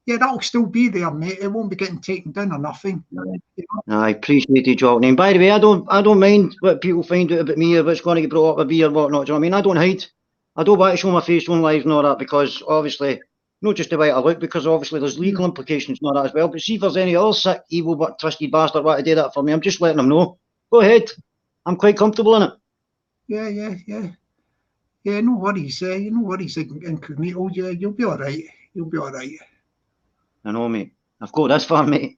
yeah, that'll still be there, mate. It won't be getting taken down or nothing. Aye. You know? I appreciate it, Jock. And by the way, I don't mind what people find out about me or what's going to get brought up with me or whatnot. Do you know what I mean? I don't hide. I don't want to show my face on live and all that because obviously, not just the way I look, because obviously there's legal implications and all that as well. But see if there's any other sick, evil, twisted bastard want to do that for me, I'm just letting them know. Go ahead. I'm quite comfortable in it. Yeah, no worries. No worries, Incognito. Yeah, you'll be all right. You'll be all right. I know, mate. I've got this far, mate.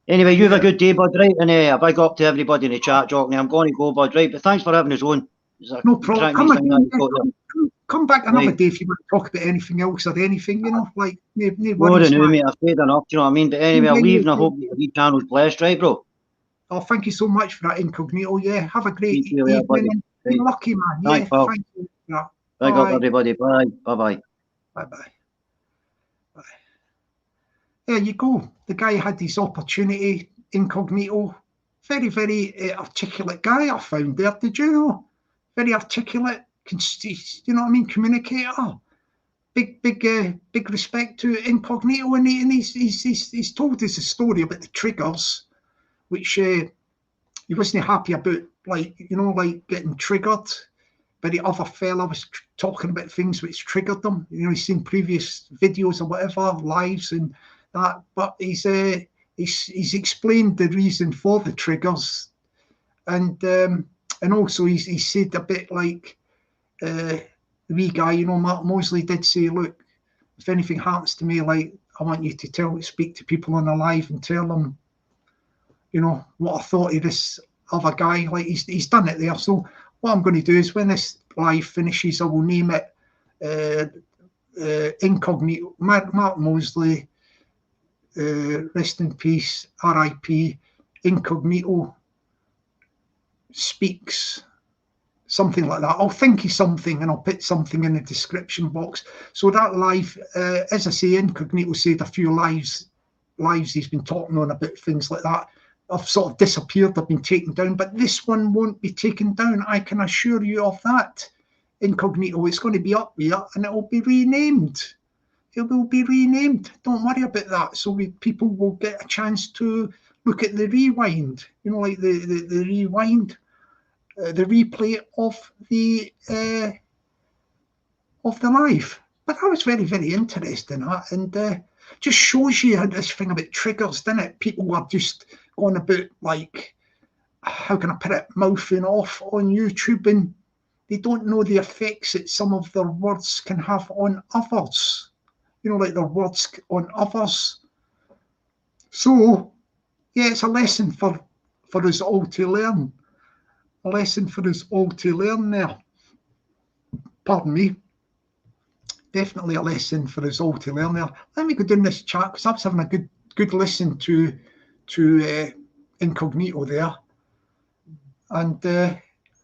Anyway, you have a good day, bud, right? And a big up to everybody in the chat, Jock. Now I'm going to go, bud, right? But thanks for having us on. No problem. Come back another day if you want to talk about anything else or anything, you know, like, no worries. No, mate, I've said enough, do you know what I mean? But anyway, I'll leave and I hope the channel's blessed, right, bro? Oh, thank you so much for that, Incognito. Yeah, have a great You later, buddy. evening. Be lucky, man. Thanks, Yeah, pal. thank you for that. Big up, everybody. Bye. Bye-bye. Bye-bye. There you go. The guy had his opportunity, Incognito. Very, very articulate guy, I found there. Did you know? Very articulate, you know what I mean, communicator. Big respect to Incognito, and he's told us a story about the triggers, which he wasn't happy about, like, you know, like getting triggered. But the other fella was talking about things which triggered them. You know, he's seen previous videos or whatever, lives and that. But he's explained the reason for the triggers, and also he said a bit like the wee guy, you know, Mark Mosley did say, look, if anything happens to me, like, I want you to speak to people on the live and tell them, you know, what I thought of this other guy. Like, he's done it there. So what I'm going to do is when this live finishes, I will name it Incognito, Mark Mosley, rest in peace, RIP, Incognito speaks, something like that. I'll think of something and I'll put something in the description box. So that live, as I say, Incognito said a few lives he's been talking on about things like that. I've sort of disappeared, I've been taken down, but this one won't be taken down. I can assure you of that. Incognito, it's going to be up here and it will be renamed. It will be renamed. Don't worry about that. So people will get a chance to look at the rewind, you know, like the rewind, the replay of the live. But that was very, very interesting, and just shows you how this thing about triggers, doesn't it? People are just going about, like, how can I put it, mouthing off on YouTube, and they don't know the effects that some of their words can have on others. You know, like their words on others. So, yeah, it's a lesson for us all to learn. A lesson for us all to learn there. Pardon me. Definitely a lesson for us all to learn there. Let me go down this chat because I was having a good listen to Incognito there, and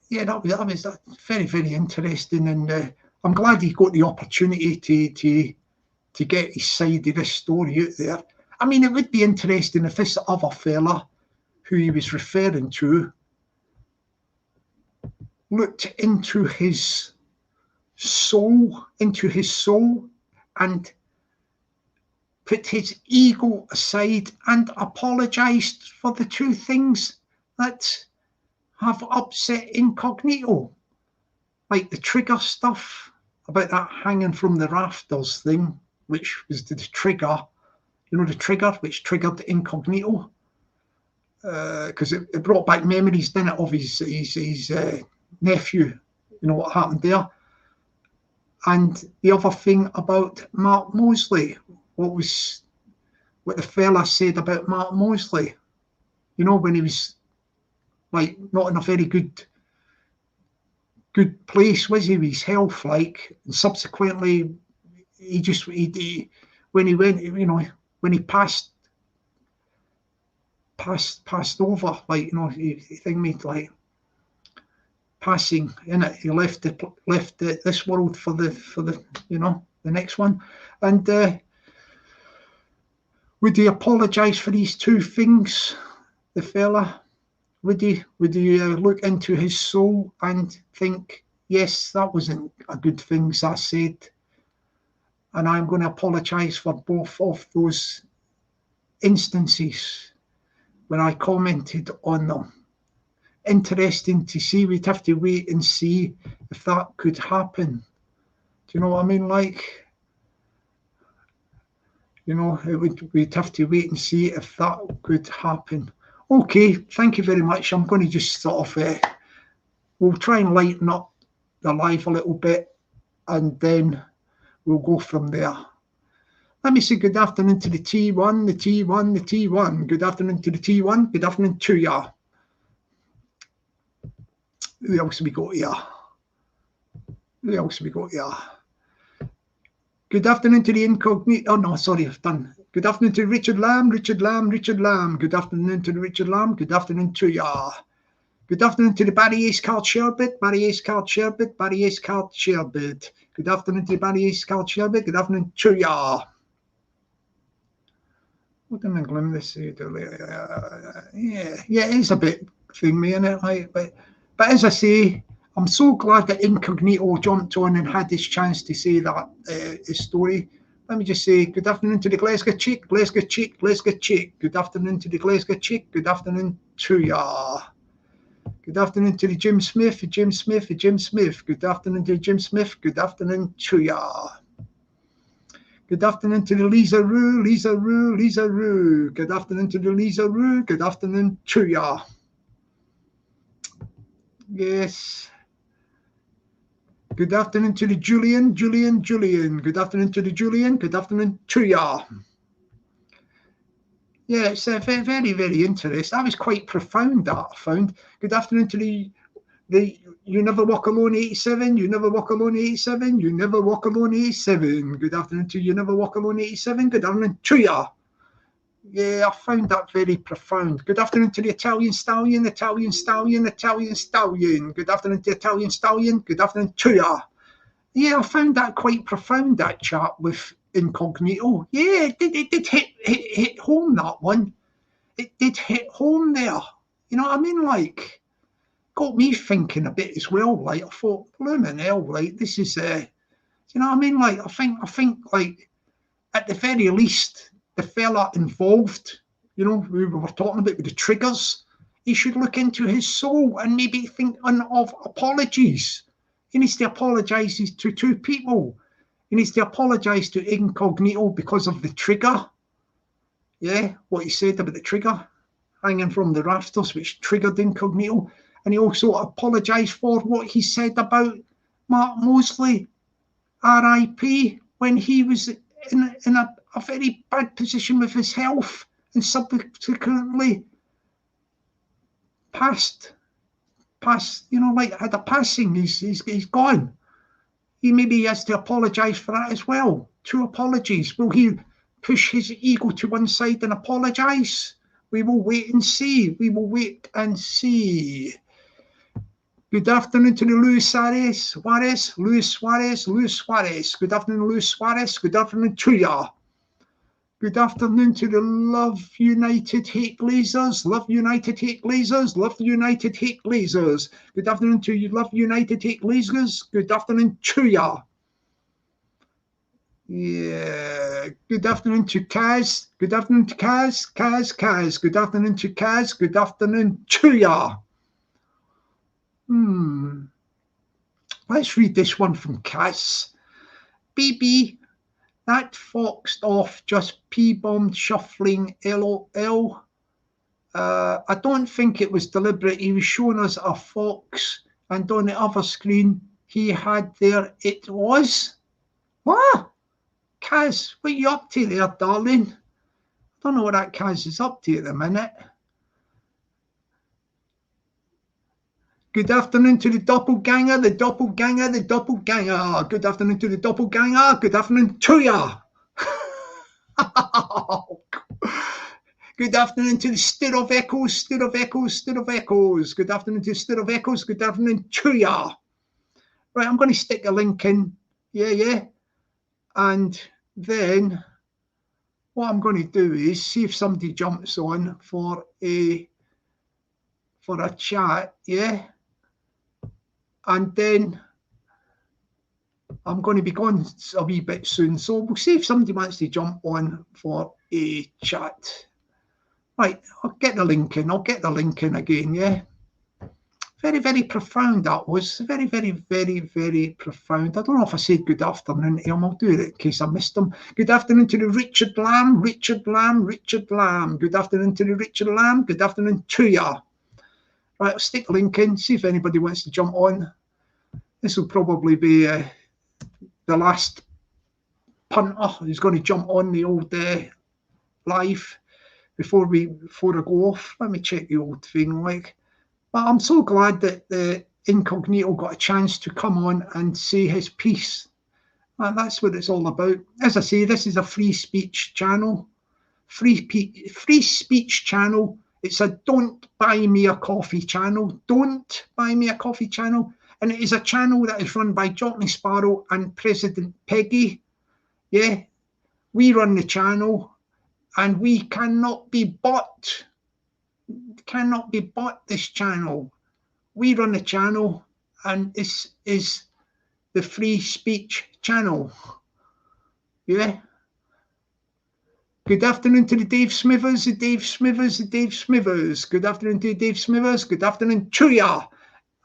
yeah, that was very, very interesting, and I'm glad he got the opportunity to get his side of this story out there. I mean, it would be interesting if this other fella who he was referring to looked into his soul, and put his ego aside and apologized for the two things that have upset Incognito, like the trigger stuff about that hanging from the rafters thing, which was the trigger, you know, the trigger which triggered Incognito, because it brought back memories, didn't it, of his nephew, you know, what happened there. And the other thing about Mark Mosley, what the fella said about Mark Mosley, you know, when he was, like, not in a very good place, was he, with his health, like, and subsequently he when he went, you know, when he passed over, like, you know, he think me, like, passing in it, he left this world for the you know, the next one. And Would he apologise for these two things, the fella? Would he look into his soul and think, yes, that wasn't a good thing I said, and I'm going to apologise for both of those instances when I commented on them? Interesting to see. We'd have to wait and see if that could happen. Do you know what I mean? Like, you know, we'd have to wait and see if that could happen. Okay, thank you very much. I'm going to just sort of, we'll try and lighten up the live a little bit, and then we'll go from there. Let me say good afternoon to the T1, the T1, the T1. Good afternoon to the T1. Good afternoon to ya. Who else we got here? Who else we got here? Good afternoon to the Incognito. Oh, no, sorry, I've done. Good afternoon to Richard Lamb, Richard Lamb, Richard Lamb. Good afternoon to the Richard Lamb. Good afternoon to ya. Good afternoon to the Barry Ace Card Sherbet, Barry Ace Card Sherbet, Barry Ace Card Sherbet. Good afternoon to the Barry Ace Card Sherbet. Good afternoon to ya. What am I going to say? Yeah, it is a bit thingy, isn't it? Like, but as I say, I'm so glad that Incognito jumped on and had this chance to say that his story. Let me just say good afternoon to the Glasgow chick, Glasgow chick, Glasgow chick. Good afternoon to the Glasgow chick. Good afternoon to ya. Good afternoon to the Jim Smith, Jim Smith, Jim Smith. Good afternoon to Jim Smith. Good afternoon to ya. Good afternoon to the Lisa Roo, Lisa Roo, Lisa Roo. Good afternoon to the Lisa Roo. Good afternoon to ya. Yes. Good afternoon to the Julian, Julian, Julian. Good afternoon to the Julian. Good afternoon to ya. Yeah, it's very, very, very interesting. That was quite profound, that I found. Good afternoon to the You Never Walk Alone 87, You Never Walk Alone 87, You Never Walk Alone 87. Good afternoon to You Never Walk Alone 87. Good afternoon to ya. Yeah, I found that very profound. Good afternoon to the Italian Stallion, Italian Stallion, Italian Stallion. Good afternoon to the Italian Stallion. Good afternoon to ya. Yeah, I found that quite profound, that chat with Incognito. Yeah, it did hit home, that one. It did hit home there. You know what I mean? Like, got me thinking a bit as well. Like, I thought, blooming hell, like, this is, you know what I mean? Like, I think, like, at the very least, the fella involved, you know, we were talking about with the triggers, he should look into his soul and maybe think of apologies. He needs to apologise to two people. He needs to apologise to Incognito because of the trigger. Yeah, what he said about the trigger hanging from the rafters, which triggered Incognito. And he also apologised for what he said about Mark Mosley, RIP, when he was in a very bad position with his health and subsequently passed, you know, like had a passing. He's gone. Maybe he has to apologise for that as well. 2 apologies. Will he push his ego to one side and apologise? We will wait and see. We will wait and see. Good afternoon to the Luis Suarez, Luis Suarez, Luis Suarez. Good afternoon, Luis Suarez. Good afternoon to ya. Good afternoon to the Love United Hate Lasers, Love United Hate Lasers, Love United Hate Lasers. Good afternoon to you, Love United Hate Lasers. Good afternoon to ya. Yeah. Good afternoon to Kaz. Good afternoon to Kaz. Kaz. Good afternoon to Kaz. Good afternoon to ya. Let's read this one from Kaz. BB, that foxed off just P-bombed shuffling LOL. I don't think it was deliberate. He was showing us a fox, and on the other screen he had there it was. What? Kaz, what are you up to there, darling? I don't know what that Kaz is up to at the minute. Good afternoon to the doppelganger, the doppelganger, the doppelganger. Good afternoon to the doppelganger. Good afternoon to ya. Good afternoon to the stir of echoes, stir of echoes, stir of echoes. Good afternoon to the stir of echoes. Good afternoon to ya. Right, I'm going to stick a link in. Yeah. And then what I'm going to do is see if somebody jumps on for a chat, yeah, and then I'm going to be gone a wee bit soon, so we'll see if somebody wants to jump on for a chat. Right, I'll get the link in. I'll get the link in again, yeah. Very, very profound that was. Very, very, very, very profound. I don't know if I said good afternoon to him. I'll do it in case I missed him. Good afternoon to the Richard Lamb, Richard Lamb, Richard Lamb. Good afternoon to the Richard Lamb. Good afternoon to ya. Right, I'll stick the link in, see if anybody wants to jump on. This will probably be the last punter who's going to jump on the old live before I go off. Let me check the old thing, like. But I'm so glad that the Incognito got a chance to come on and say his piece. And that's what it's all about. As I say, this is a free speech channel. Free speech channel. It's a don't buy me a coffee channel. Don't buy me a coffee channel. And it is a channel that is run by Jockney Sparrow and President Peggy. Yeah, we run the channel and we cannot be bought. Cannot be bought, this channel. We run the channel and this is the free speech channel. Yeah. Good afternoon to the Dave Smithers, the Dave Smithers, the Dave Smithers. Good afternoon to the Dave Smithers. Good afternoon to ya.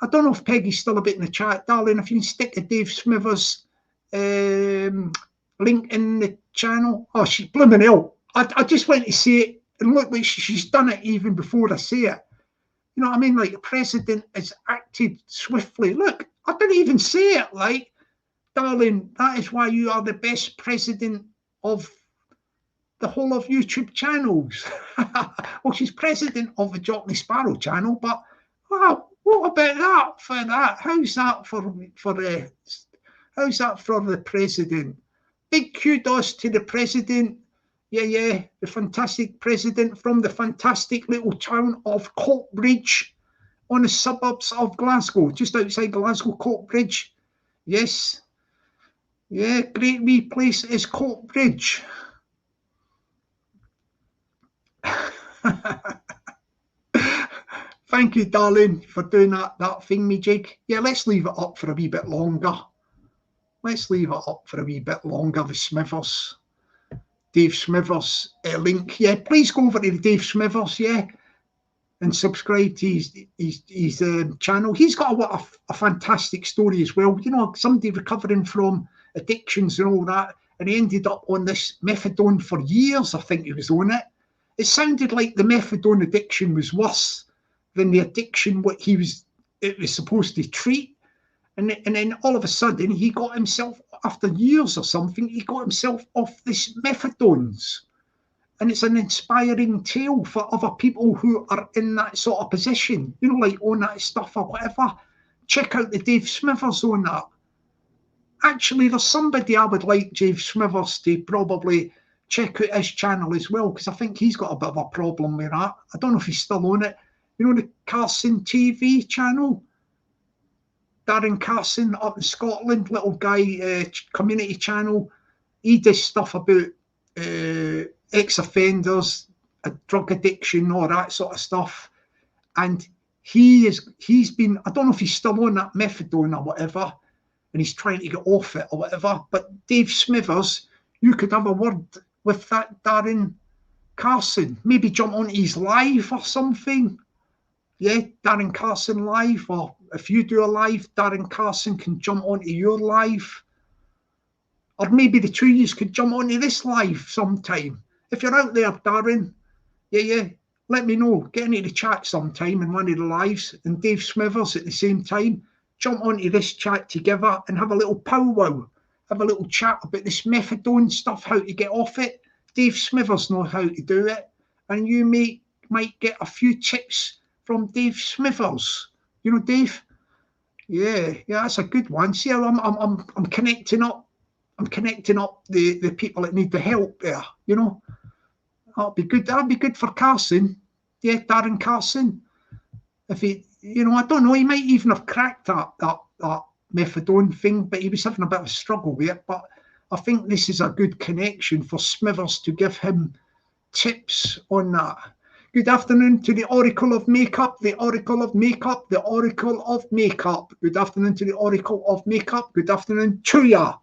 I don't know if Peggy's still a bit in the chat, darling. If you can stick the Dave Smithers link in the channel. Oh, she's blooming hell. I just went to say it, and look, like she's done it even before I say it. You know what I mean? Like, the president has acted swiftly. Look, I didn't even say it. Like, darling, that is why you are the best president of the whole of YouTube channels. Well, she's president of the Jockney Sparrow channel, but wow, what about that for that? How's that for the president? Big kudos to the president. Yeah, the fantastic president from the fantastic little town of Coatbridge on the suburbs of Glasgow, just outside Glasgow, Coatbridge. Yes. Yeah, great wee place is Coatbridge. Thank you, darling, for doing that thing, me Jake. Yeah, let's leave it up for a wee bit longer. Let's leave it up for a wee bit longer, the Smithers. Dave Smithers link. Yeah, please go over to the Dave Smithers, yeah, and subscribe to his channel. He's got a fantastic story as well. You know, somebody recovering from addictions and all that, and he ended up on this methadone for years. I think he was on it. It sounded like the methadone addiction was worse than the addiction it was supposed to treat. And then all of a sudden he got himself, after years or something, he got himself off this methadones. And it's an inspiring tale for other people who are in that sort of position, you know, like on that stuff or whatever. Check out the Dave Smithers on that. Actually, there's somebody I would like Dave Smithers to probably check out his channel as well, because I think he's got a bit of a problem with that. I don't know if he's still on it. You know, the Carson TV channel? Darren Carson up in Scotland, little guy, community channel. He does stuff about ex-offenders, drug addiction, all that sort of stuff. And he's been, I don't know if he's still on that methadone or whatever, and he's trying to get off it or whatever. But Dave Smithers, you could have a word with that Darren Carson. Maybe jump onto his live or something. Yeah, Darren Carson live, or if you do a live, Darren Carson can jump onto your live. Or maybe the two of you could jump onto this live sometime. If you're out there, Darren, yeah, let me know. Get into the chat sometime in one of the lives, and Dave Smithers at the same time. Jump onto this chat together and have a little powwow. Have a little chat about this methadone stuff, how to get off it. Dave Smithers knows how to do it. And you might get a few tips from Dave Smithers. You know, Dave? Yeah, that's a good one. See how I'm connecting up. I'm connecting up the people that need the help there, you know. That'll be good. That'll be good for Carson. Yeah, Darren Carson. If he, you know, I don't know, he might even have cracked that methadone thing, but he was having a bit of a struggle with it. But I think this is a good connection for Smithers to give him tips on that. Good afternoon to the Oracle of Makeup, the Oracle of Makeup, the Oracle of Makeup. Good afternoon to the Oracle of Makeup. Good afternoon to ya.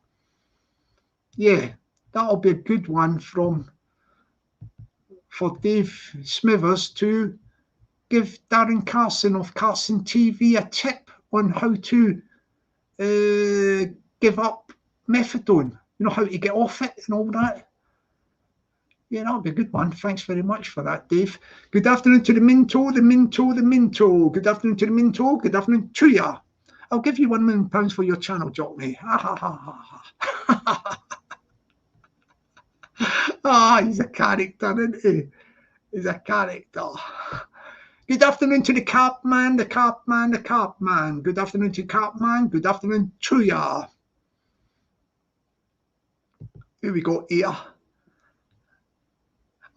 Yeah, that'll be a good one for Dave Smithers to give Darren Carson of Carson TV a tip on how to give up methadone, you know, how to get off it and all that. Yeah, that'll be a good one. Thanks very much for that, Dave. Good afternoon to the Minto, the Minto, the Minto. Good afternoon to the Minto. Good afternoon to ya. I'll give you £1 million for your channel, Jockney. Ha ha ha ha. Ah, he's a character, isn't he? He's a character. Good afternoon to the Carp Man, the Carp Man, the Carp Man. Good afternoon to Carp Man. Good afternoon to ya. Here we go here.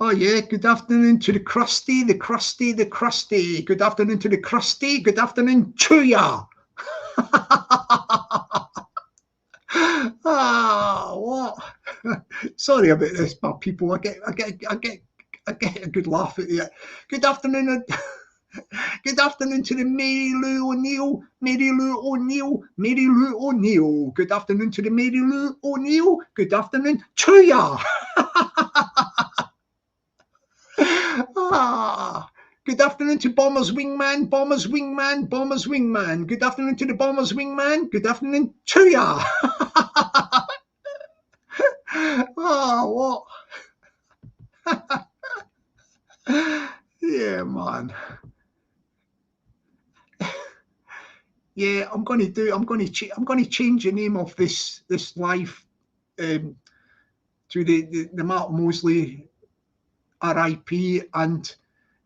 Oh yeah, good afternoon to the Krusty, the Krusty, the Krusty. Good afternoon to the Krusty. Good afternoon to ya. Ah, what? Sorry about this, but people, I get a good laugh at you. Good afternoon. Good afternoon to the Mary Lou O'Neill, Mary Lou O'Neill, Mary Lou O'Neill. Good afternoon to the Mary Lou O'Neill. Good afternoon to ya. Ah, good afternoon to Bomber's Wingman, Bomber's Wingman, Bomber's Wingman. Good afternoon to the Bomber's Wingman. Good afternoon to ya. Oh, what? Yeah, man. Yeah, I'm going to change the name of this live to the Mark Mosley RIP and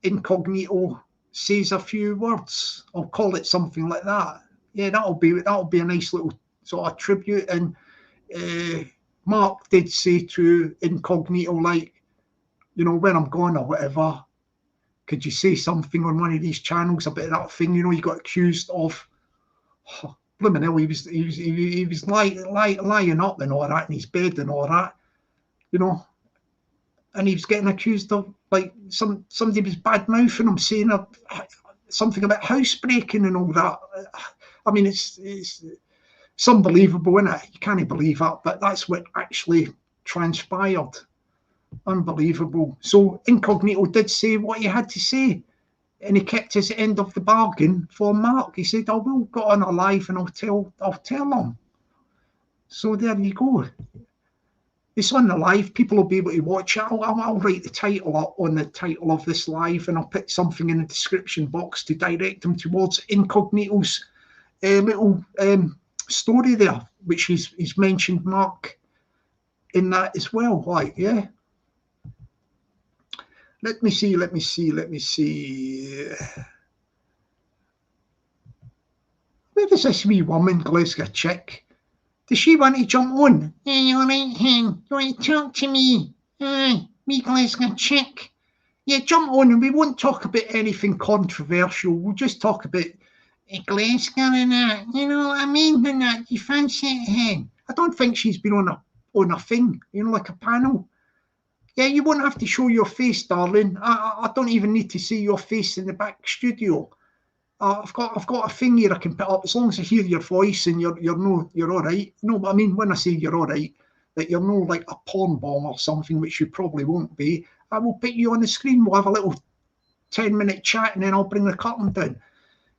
Incognito says a few words. I'll call it something like that. Yeah, that'll be a nice little sort of tribute. And Mark did say to Incognito, like, you know, when I'm gone or whatever, could you say something on one of these channels about that thing? You know, you got accused of. Oh, blimmin' hell, he was lying up and all that in his bed and all that, you know, and he was getting accused of, like, somebody was bad mouthing him, saying something about housebreaking and all that. I mean, it's unbelievable, isn't it? You can't believe that, but that's what actually transpired. Unbelievable. So Incognito did say what he had to say. And he kept his end of the bargain for Mark. He said, I will go on a live and I'll tell him. So there you go. It's on the live. People will be able to watch it. I'll write the title up on the title of this live, and I'll put something in the description box to direct them towards Incognito's little story there, which he's mentioned Mark in that as well. Right, yeah. Let me see. Where does this wee woman, Glasgow chick? Does she want to jump on? Hey, all right, hen. You want to talk to me? Aye, me Glasgow chick. Yeah, jump on and we won't talk about anything controversial. We'll just talk about Glasgow and that. You know what I mean? And that. You fancy it, hen? I don't think she's been on a thing, you know, like a panel. Yeah, you won't have to show your face, darling. I don't even need to see your face in the back studio. I've got a thing here I can put up as long as I hear your voice and you're all right. No, but I mean when I say you're all right, that you're no like a porn bomb or something, which you probably won't be. I will put you on the screen. We'll have a little 10-minute chat and then I'll bring the curtain down.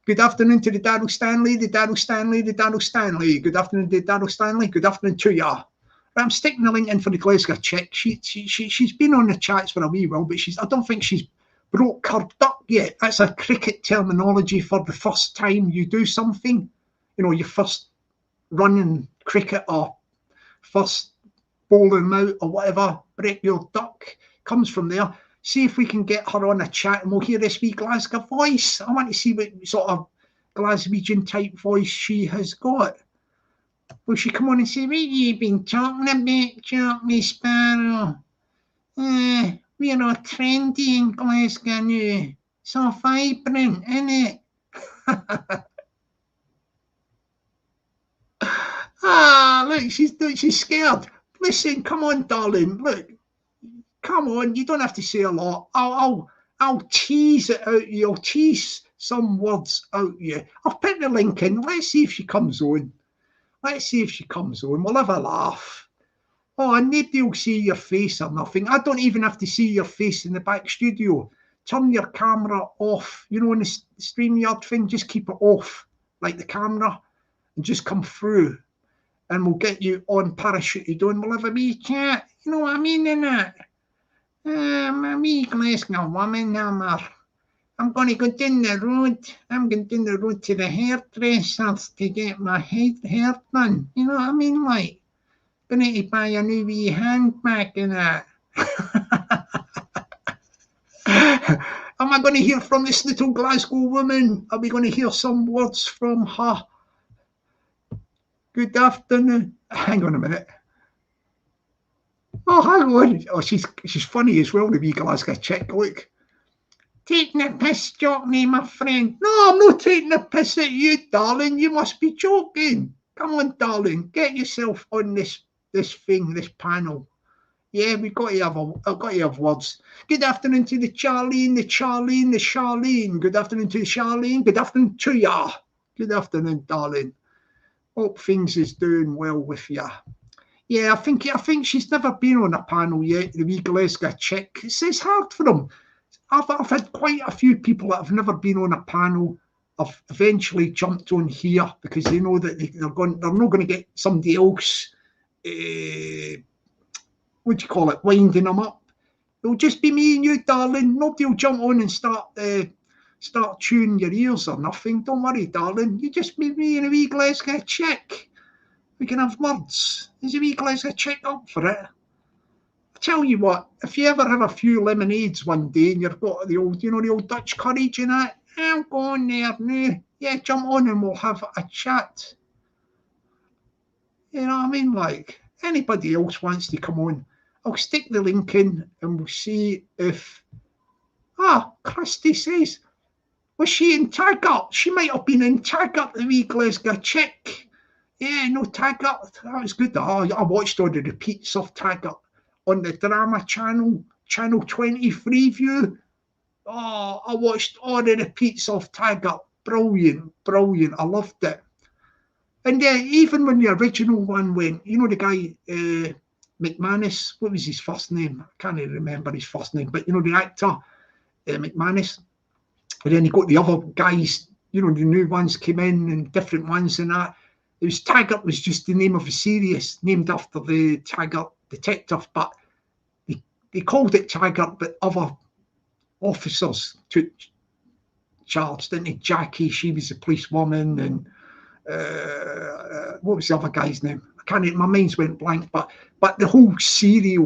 Good afternoon to the Daryl Stanley, the Daryl Stanley, the Daryl Stanley. Good afternoon to the Daryl Stanley. Good afternoon to ya. I'm sticking the link in for the Glasgow chick. She's been on the chats for a wee while, but I don't think she's broke her duck yet. That's a cricket terminology for the first time you do something. You know, your first run in cricket or first bowling out or whatever, break your duck, comes from there. See if we can get her on a chat and we'll hear this wee Glasgow voice. I want to see what sort of Glaswegian type voice she has got. Will she come on and say, what have you been talking about, Jockney Sparrow? We're all trendy in Glasgow now. So vibrant, innit? Ah, look, she's scared. listen, come on, darling. Look, come on. You don't have to say a lot. I'll tease it out of you. I'll tease some words out of you. I'll put the link in. Let's see if she comes on. Let's see if she comes on. We'll have a laugh. Oh, and nobody will see your face or nothing. I don't even have to see your face in the back studio. Turn your camera off. You know, in the StreamYard thing, just keep it off, like the camera, and just come through. And we'll get you on parachuted on. We'll have a wee chat. You know what I mean, innit? I'm a wee Glasgow woman. I'm going to go down the road. I'm going down the road to the hairdressers to get my hair done. You know what I mean? Like, going to buy a new wee handbag and that. Am I going to hear from this little Glasgow woman? Are we going to hear some words from her? Good afternoon. Hang on a minute. Oh, hang on. Oh, she's funny as well, the wee Glasgow chick. Look. Taking a piss, Jockney, my friend. No, I'm not taking a piss at you, darling. You must be joking. Come on, darling. Get yourself on this thing, this panel. Yeah, I've got to have words. Good afternoon to the Charlene. Good afternoon to the Charlene. Good afternoon to ya. Good afternoon, darling. Hope things is doing well with ya. Yeah, I think she's never been on a panel yet, the wee Glasgow chick. It's hard for them. I've had quite a few people that have never been on a panel have eventually jumped on here because they know that they're not going to get somebody else, winding them up. It'll just be me and you, darling. Nobody will jump on and start tuning your ears or nothing. Don't worry, darling. You just be me and a wee Glasgow chick. We can have words. Is a wee Glasgow chick up for it? I tell you what, if you ever have a few lemonades one day and you've got the old Dutch courage and that, I'm going there now. Yeah, jump on and we'll have a chat. You know what I mean? Like, anybody else wants to come on, I'll stick the link in and we'll see if... Christy says, was she in Taggart? She might have been in Taggart, the wee Glasgow chick. Yeah, no, Taggart. That was good. I watched all the repeats of Taggart on the drama channel 23 view. Oh, I watched all the repeats of Taggart. Brilliant. I loved it. And even when the original one went, you know the guy, McManus, what was his first name? I can't even remember his first name, but you know the actor, McManus. And then he got the other guys, you know, the new ones came in and different ones and that. It was Taggart was just the name of a series named after the Taggart detective, but they called it Taggart, but other officers took charge, didn't they? Jackie, she was a policewoman, and what was the other guy's name? I can't. My mind's went blank. But the whole series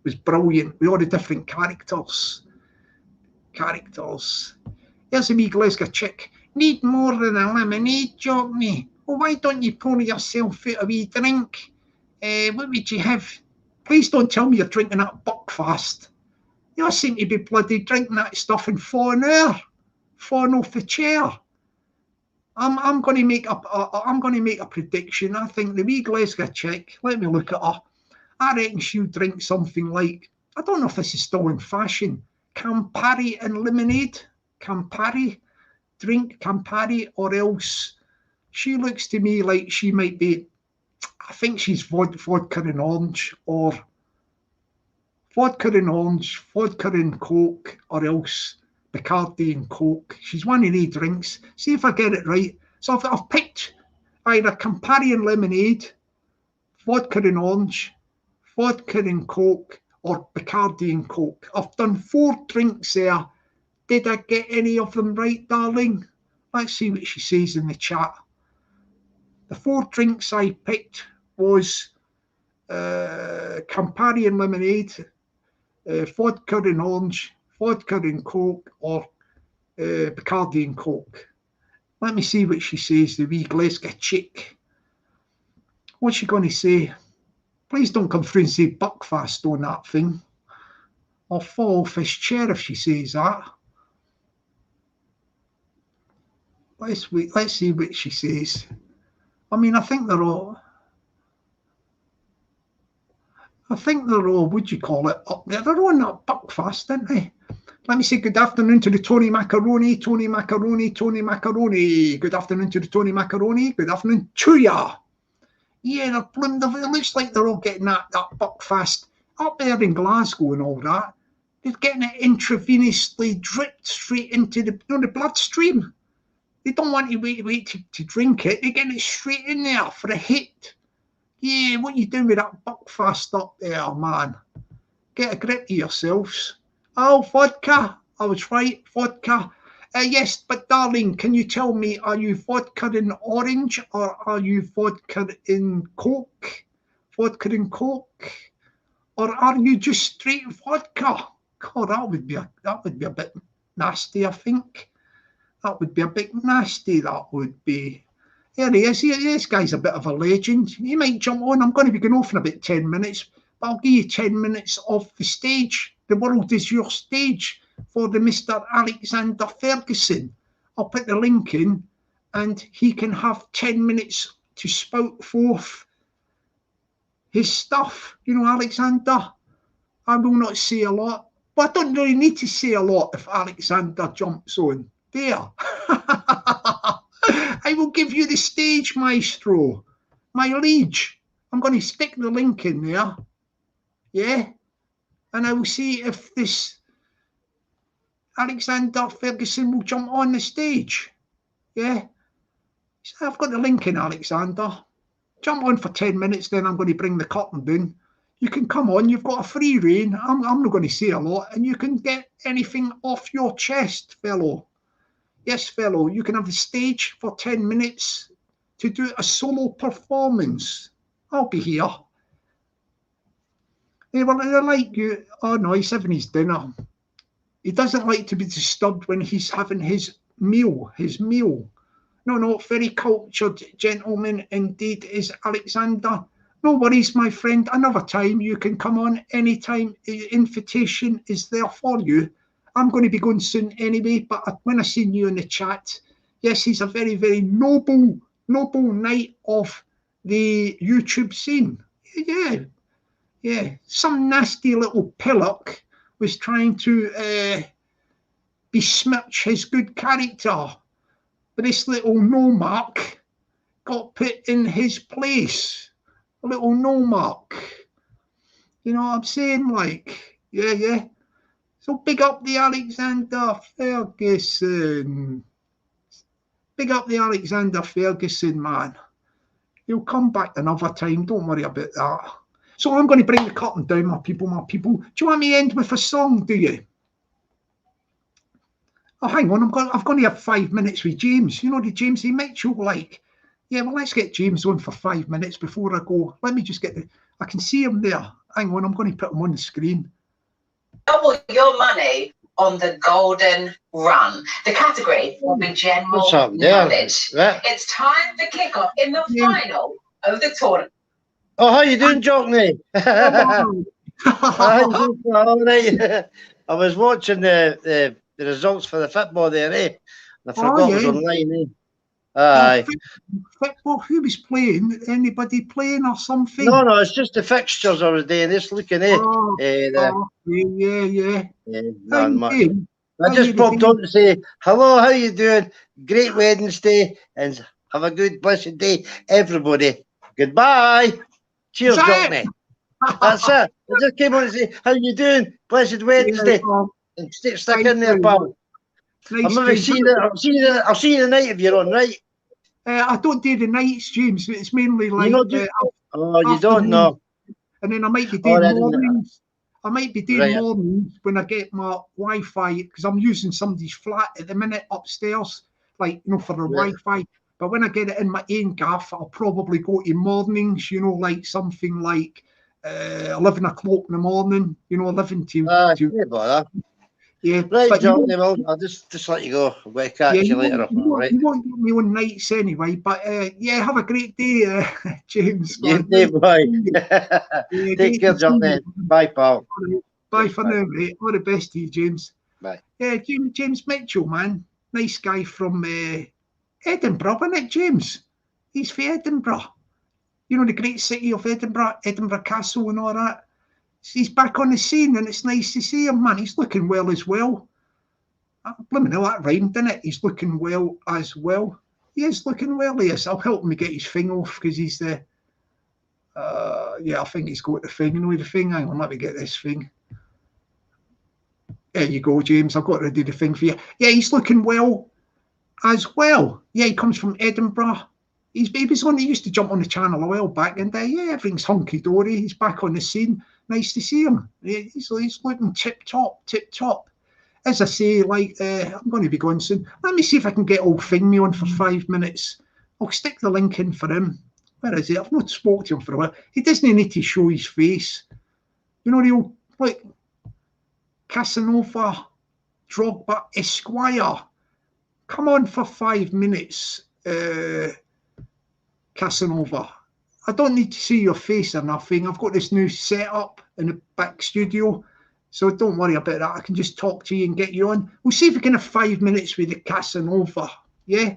was brilliant with all the different characters. Here's a wee Glasgow chick. Need more than a lemonade, Jockney. Well, why don't you pour yourself out a wee drink? What would you have? Please don't tell me you're drinking that Buckfast. You seem to be bloody drinking that stuff and falling off the chair. I'm going to make a prediction. I think the wee Glasgow chick. Let me look at her. I reckon she'll drink something like, I don't know if this is still in fashion, Campari and lemonade. Drink Campari, or else she looks to me like she might be, I think she's vodka and orange, or vodka and Coke, or else Bacardi and Coke. She's one of these drinks. See if I get it right. So I've picked either Campari and lemonade, vodka and orange, vodka and Coke, or Bacardi and Coke. I've done 4 drinks there. Did I get any of them right, darling? Let's see what she says in the chat. The 4 drinks I picked was Campari and lemonade, vodka and orange, vodka and Coke, or Bacardi and Coke. Let me see what she says, the wee Glasgow chick. What's she going to say? Please don't come through and say Buckfast on that thing. I'll fall off his chair if she says that. Let's see what she says. I mean, I think they're all... I think they're all, what do you call it, up there. They're on that Buckfast, aren't they? Let me say good afternoon to the Tony Macaroni, Tony Macaroni, Tony Macaroni. Good afternoon to the Tony Macaroni. Good afternoon to ya. Yeah, they're blooming. It looks like they're all getting that Buckfast up there in Glasgow and all that. They're getting it intravenously dripped straight into the, the bloodstream. They don't want to wait to drink it. They're getting it straight in there for a hit. Yeah, what you doing with that Buckfast up there, man? Get a grip of yourselves. Oh, vodka. I was right, vodka. Yes, but darling, can you tell me, are you vodka in orange or are you vodka in Coke? Vodka in Coke? Or are you just straight vodka? God, that would be a bit nasty, I think. That would be a bit nasty, that would be. There he is. This guy's a bit of a legend. He might jump on. I'm going to be going off in about 10 minutes, but I'll give you 10 minutes off the stage. The world is your stage for the Mr. Alexander Ferguson. I'll put the link in and he can have 10 minutes to spout forth his stuff. You know, Alexander, I will not say a lot, but I don't really need to say a lot if Alexander jumps on. There. I will give you the stage, maestro, my liege. I'm going to stick the link in there. Yeah. And I will see if this Alexander Ferguson will jump on the stage. Yeah. So I've got the link in, Alexander. Jump on for 10 minutes, then I'm going to bring the curtain down. You can come on. You've got a free reign. I'm not going to say a lot. And you can get anything off your chest, fellow. Yes, fellow. You can have the stage for 10 minutes to do a solo performance. I'll be here. Hey, well, I like you. Oh, no, he's having his dinner. He doesn't like to be disturbed when he's having his meal. No, very cultured gentleman indeed is Alexander. No worries, my friend. Another time you can come on anytime. The invitation is there for you. I'm going to be going soon anyway, but when I seen you in the chat, yes, he's a very, very noble knight of the YouTube scene. Yeah. Some nasty little pillock was trying to besmirch his good character. But this little no-mark got put in his place. A little no-mark. You know what I'm saying? Like, yeah. So big up the Alexander Ferguson. Big up the Alexander Ferguson, man. He'll come back another time. Don't worry about that. So I'm going to bring the curtain down, my people. Do you want me to end with a song, do you? Oh, hang on. I've got to have 5 minutes with James. You know the James he Mitchell, like. Yeah, well, let's get James on for 5 minutes before I go. Let me just get I can see him there. Hang on, I'm going to put him on the screen. Double your money on the golden run. The category will be general knowledge. Yeah. It's time for kickoff in the final of the tournament. Oh, how you doing, Jockney? All right. I was watching the results for the football there, eh? I forgot it was online, eh? Aye. Football, who was playing? Anybody playing or something? No, it's just the fixtures I was doing. Just looking, eh? Yeah. Not much. I just popped on to say, hello, how you doing? Great Wednesday, and have a good, blessed day, everybody. Goodbye. Cheers, Jockney. That's it. I just came on to say, how you doing? Blessed Wednesday. And stick in there, pal. Nice. I'll see you tonight if you're on, right? I don't do the nights, James. It's mainly like. You don't know. And then I might be doing mornings. I might be doing mornings when I get my Wi-Fi, because I'm using somebody's flat at the minute upstairs, like, you know, for the Wi-Fi. But when I get it in my own gaff, I'll probably go to mornings, you know, like something like 11 o'clock in the morning, you know, 11 to. Yeah, right, John. Well, I'll just let you go. We'll catch you later. You won't get me on nights anyway, but have a great day, James. You too, boy. Take care, John. Bye, pal. Bye for now, mate. All the best to you, James. Bye. Yeah, James Mitchell, man. Nice guy from Edinburgh, isn't it, James? He's from Edinburgh. You know, the great city of Edinburgh, Edinburgh Castle and all that. he's back on the scene, and it's nice to see him, man. He's looking well as well. Blimey, hell, that rhymed, didn't it? He's looking well as well. He is looking well, he is. I'll help him get his thing off, because he's the... yeah, I think he's got the thing. You know the thing? Hang on, let me get this thing. There you go, James. I've got to do the thing for you. Yeah, he's looking well as well. Yeah, he comes from Edinburgh. He used to jump on the channel a while back, and yeah, everything's hunky-dory. He's back on the scene. Nice to see him. He's looking tip-top. As I say, like, I'm going to be going soon. Let me see if I can get old Thingy on for 5 minutes. I'll stick the link in for him. Where is he? I've not spoken to him for a while. He doesn't need to show his face. You know, the old, like, Casanova, Drogba, Esquire. Come on for 5 minutes, Casanova. I don't need to see your face or nothing. I've got this new setup in the back studio, so don't worry about that. I can just talk to you and get you on. We'll see if we can have 5 minutes with the Casanova. Yeah,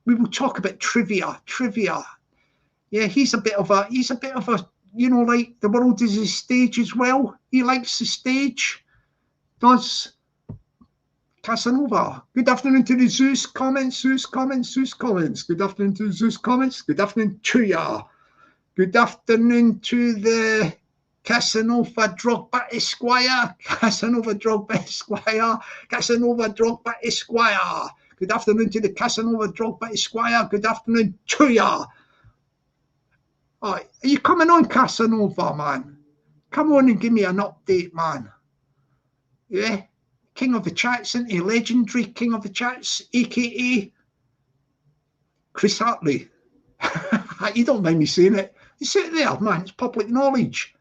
we will talk about trivia. Yeah, he's a bit of a, you know, like, the world is his stage as well. He likes the stage. Does Casanova. Good afternoon to the Zeus comments. Good afternoon to the Zeus comments. Good afternoon to ya. Good afternoon to the Casanova Drogba Esquire. Casanova Drogba Esquire. Good afternoon to the Casanova Drogba Esquire. Good afternoon to ya. All right, are you coming on, Casanova, man? Come on and give me an update, man. Yeah, King of the Chats, isn't he? Legendary King of the Chats, aka Chris Hartley. You don't mind me saying it. You sit there, man. It's public knowledge.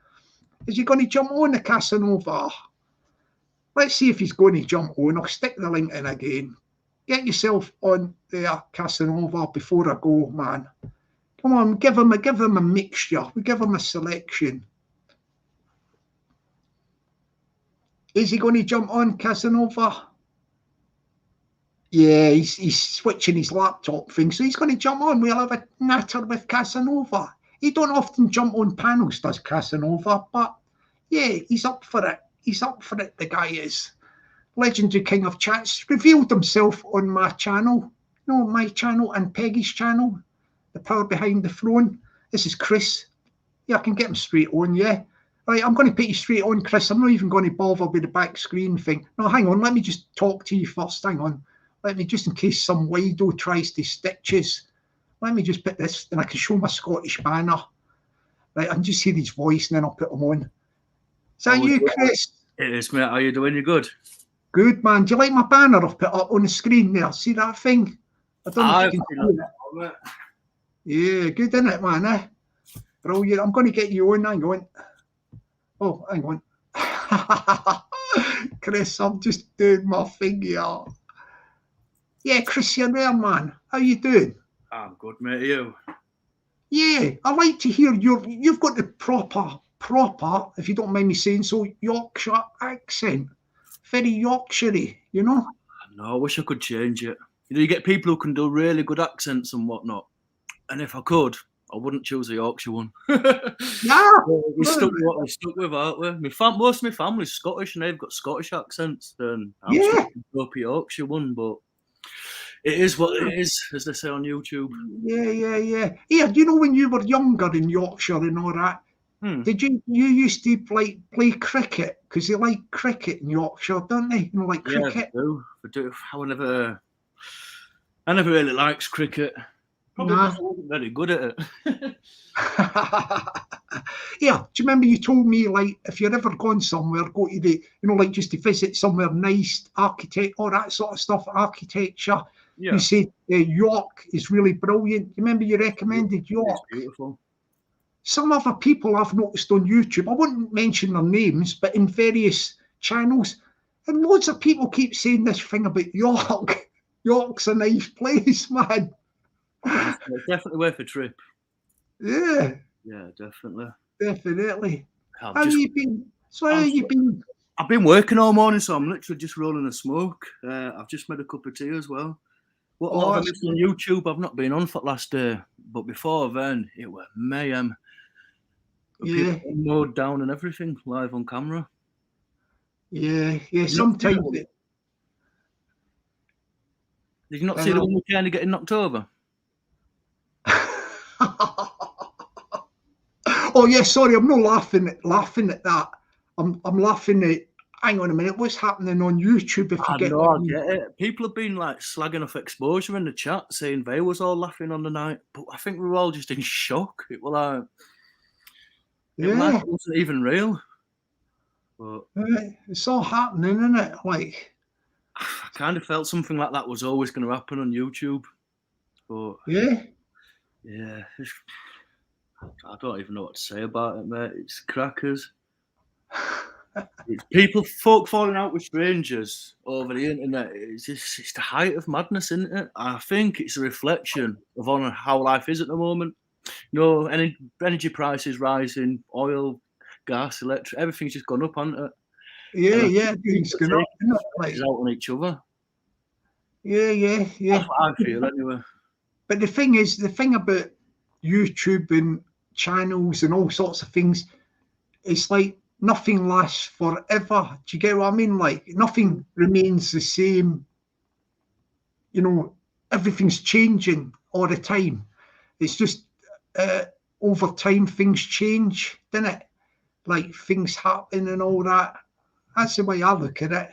Is he going to jump on the Casanova? Let's see if he's going to jump on. I'll stick the link in again. Get yourself on there, Casanova, before I go, man. Come on, give him a mixture. We give him a selection. Is he going to jump on, Casanova? Yeah, he's switching his laptop thing, so he's going to jump on. We'll have a natter with Casanova. He don't often jump on panels, does Casanova, but yeah, he's up for it. He's up for it, the guy is. Legendary King of Chats revealed himself on my channel. No, my channel and Peggy's channel. The power behind the throne. This is Chris. Yeah, I can get him straight on, yeah. Right, I'm going to put you straight on, Chris. I'm not even going to bother with the back screen thing. No, hang on. Let me just talk to you first. Hang on. Let me, just in case some wido tries to stitch us. Let me just put this, and I can show my Scottish banner. Right, I can just hear his voice, and then I'll put him on. Is that you, Chris? It is, mate. How you doing? You good? Good, man. Do you like my banner I've put up on the screen there? See that thing? I don't know if you can see it. Yeah, good, isn't it, man? Eh? Brilliant. I'm going to get you on. Hang on. Oh, hang on. Chris, I'm just doing my thing here. Yeah, Chris, you're there, man. How you doing? I'm good, mate. You? Yeah, I like to hear you've got the proper, if you don't mind me saying so, Yorkshire accent. Very Yorkshire-y, you know? No, I wish I could change it. You know, you get people who can do really good accents and whatnot. And if I could, I wouldn't choose a Yorkshire one. Yeah. We're stuck with what we're stuck with, aren't we? Most of my family's Scottish and they've got Scottish accents. Then I'm stuck with a Yorkshire one, but it is what it is, as they say on YouTube. Yeah. Yeah, do you know when you were younger in Yorkshire and all that, did you used to like play cricket? Because they like cricket in Yorkshire, don't they? You know, like cricket. Yeah, they do. I never really liked cricket. Probably wasn't very good at it. Yeah, do you remember you told me, like, if you're ever going somewhere, go to the, you know, like just to visit somewhere nice, architect, all that sort of stuff, architecture. Yeah. You said York is really brilliant. You remember you recommended York? It's beautiful. Some other people I've noticed on YouTube, I wouldn't mention their names, but in various channels, and loads of people keep saying this thing about York. York's a nice place, man. It's definitely worth a trip. Yeah. Yeah, definitely. Definitely. How have you been? So how have you been? I've been working all morning, so I'm literally just rolling a smoke. I've just made a cup of tea as well. What I've missed on YouTube, I've not been on for last day, but before then, it was mayhem. Yeah. People mowed down and everything live on camera. Yeah. Sometimes. Did you not see the one with Kenny getting knocked over? Oh yeah, sorry, I'm not laughing at that. I'm laughing at. Hang on a minute, what's happening on YouTube? If you I get it. People have been like slagging off Exposure in the chat, saying they was all laughing on the night, but I think we were all just in shock. It was like, it wasn't even real. But it's all happening, isn't it? Like, I kind of felt something like that was always going to happen on YouTube. But yeah. I don't even know what to say about it, mate. It's crackers. It's folk falling out with strangers over the internet. It's the height of madness, isn't it? I think it's a reflection of how life is at the moment. You know, energy prices rising, oil, gas, electric, everything's just gone up, hasn't it? Yeah, it's gone up, isn't it? Like, out on each other. Yeah. That's what I feel anyway. But the thing about YouTube and channels and all sorts of things, it's like nothing lasts forever. Do you get what I mean? Like, nothing remains the same. You know, everything's changing all the time. It's just over time things change, don't it? Like, things happen and all that. That's the way I look at it.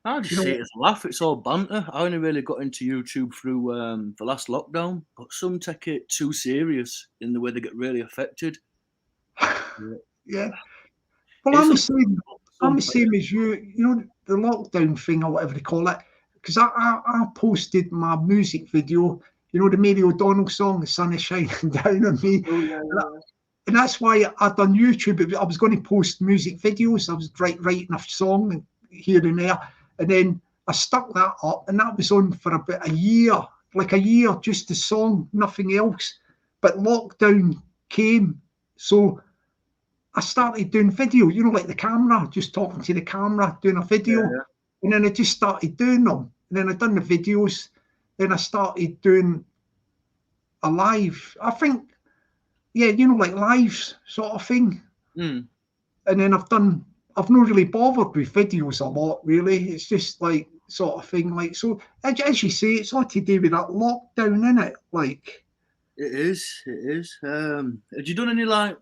I just see it as a laugh. It's all banter. I only really got into YouTube through the last lockdown, but some take it too serious in the way they get really affected. Yeah. Well, I'm the same as you. You know, the lockdown thing or whatever they call it. Because I posted my music video. You know, the Mary O'Donnell song, "The Sun Is Shining Down on Me." Oh, yeah. And that's why I done YouTube. I was going to post music videos. I was writing a song here and there. And then I stuck that up, and that was on for about a year, just the song, nothing else. But lockdown came, so I started doing video, you know, like the camera, just talking to the camera, doing a video. Yeah. And then I just started doing them. And then I done the videos. Then I started doing a live. I think, yeah, you know, like lives sort of thing. Mm. And then I've not really bothered with videos a lot, really. It's just like sort of thing. Like, so as you say, it's all to do with that lockdown, isn't it? Like, it is. Had you done any like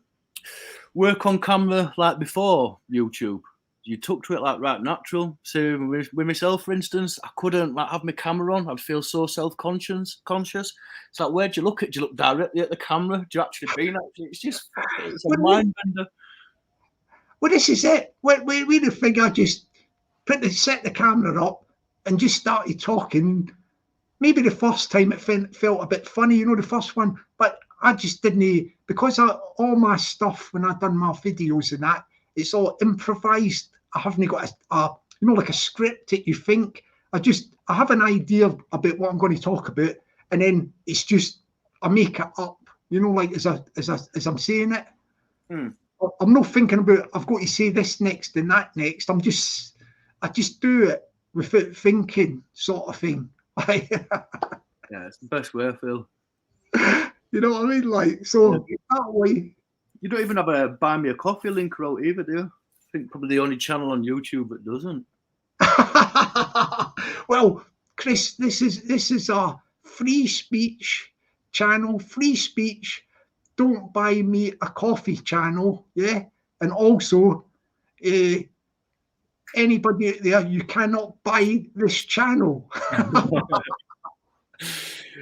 work on camera like before YouTube? You took to it like right natural. So with myself, for instance, I couldn't like have my camera on. I'd feel so self-conscious. It's like, where do you look at? Do you look directly at the camera? Do you actually mean it? It's a mind bender. Well, this is it. We the figure just set the camera up and just started talking. Maybe the first time it felt a bit funny, you know, the first one, but I just didn't, because all my stuff when I done my videos and that, it's all improvised. I haven't got you know, like a script that you think. I have an idea about what I'm going to talk about, and then it's just I make it up, you know, like as I'm saying it. Mm. I'm not thinking about I've got to say this next and that next. I just do it without thinking, sort of thing. Yeah, it's the best way, I feel. You know what I mean? Like, so that way. You don't even have a buy me a coffee link out either, do you? I think probably the only channel on YouTube that doesn't. Well, Chris, this is a free speech channel. Free speech. Don't buy me a coffee channel, yeah? And also, anybody out there, you cannot buy this channel.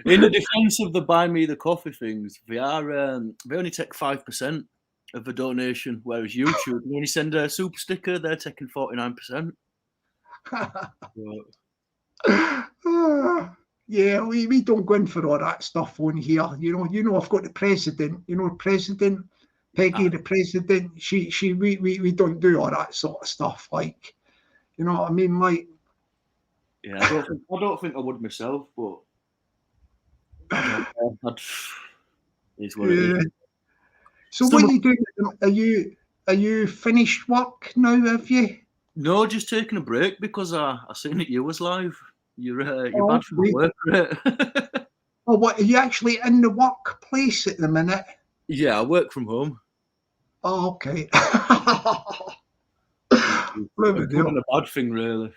In the defense of the buy me the coffee things, they only take 5% of the donation, whereas YouTube, when you send a super sticker, they're taking 49%. Yeah, we don't go in for all that stuff on here. You know, I've got the president. You know, President Peggy, the president. We don't do all that sort of stuff. Like, you know what I mean? Like, yeah, I don't think I would myself, but it's what it is. So what are you doing? Are you finished work now? Have you? No, just taking a break because I seen that you was live. You're bad from work, right? Oh, what, are you actually in the workplace at the minute? Yeah, I work from home. Oh, okay. It's a bad thing, really.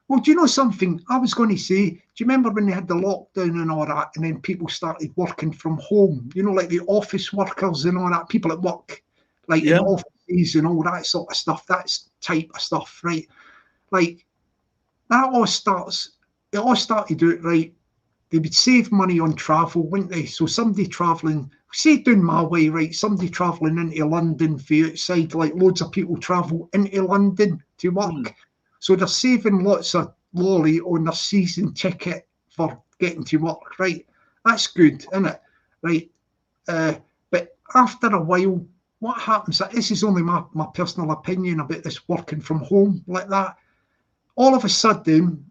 Well, do you know something? I was going to say, do you remember when they had the lockdown and all that, and then people started working from home? You know, like the office workers and all that, people at work, like in offices and all that sort of stuff, that's type of stuff, right? Like, that all starts, it all started out, right? They would save money on travel, wouldn't they? So somebody travelling, say down my way, right? Somebody travelling into London for outside, like loads of people travel into London to work. So they're saving lots of lolly on their season ticket for getting to work, right? That's good, isn't it? Right. But after a while, what happens, this is only my personal opinion about this working from home like that. All of a sudden,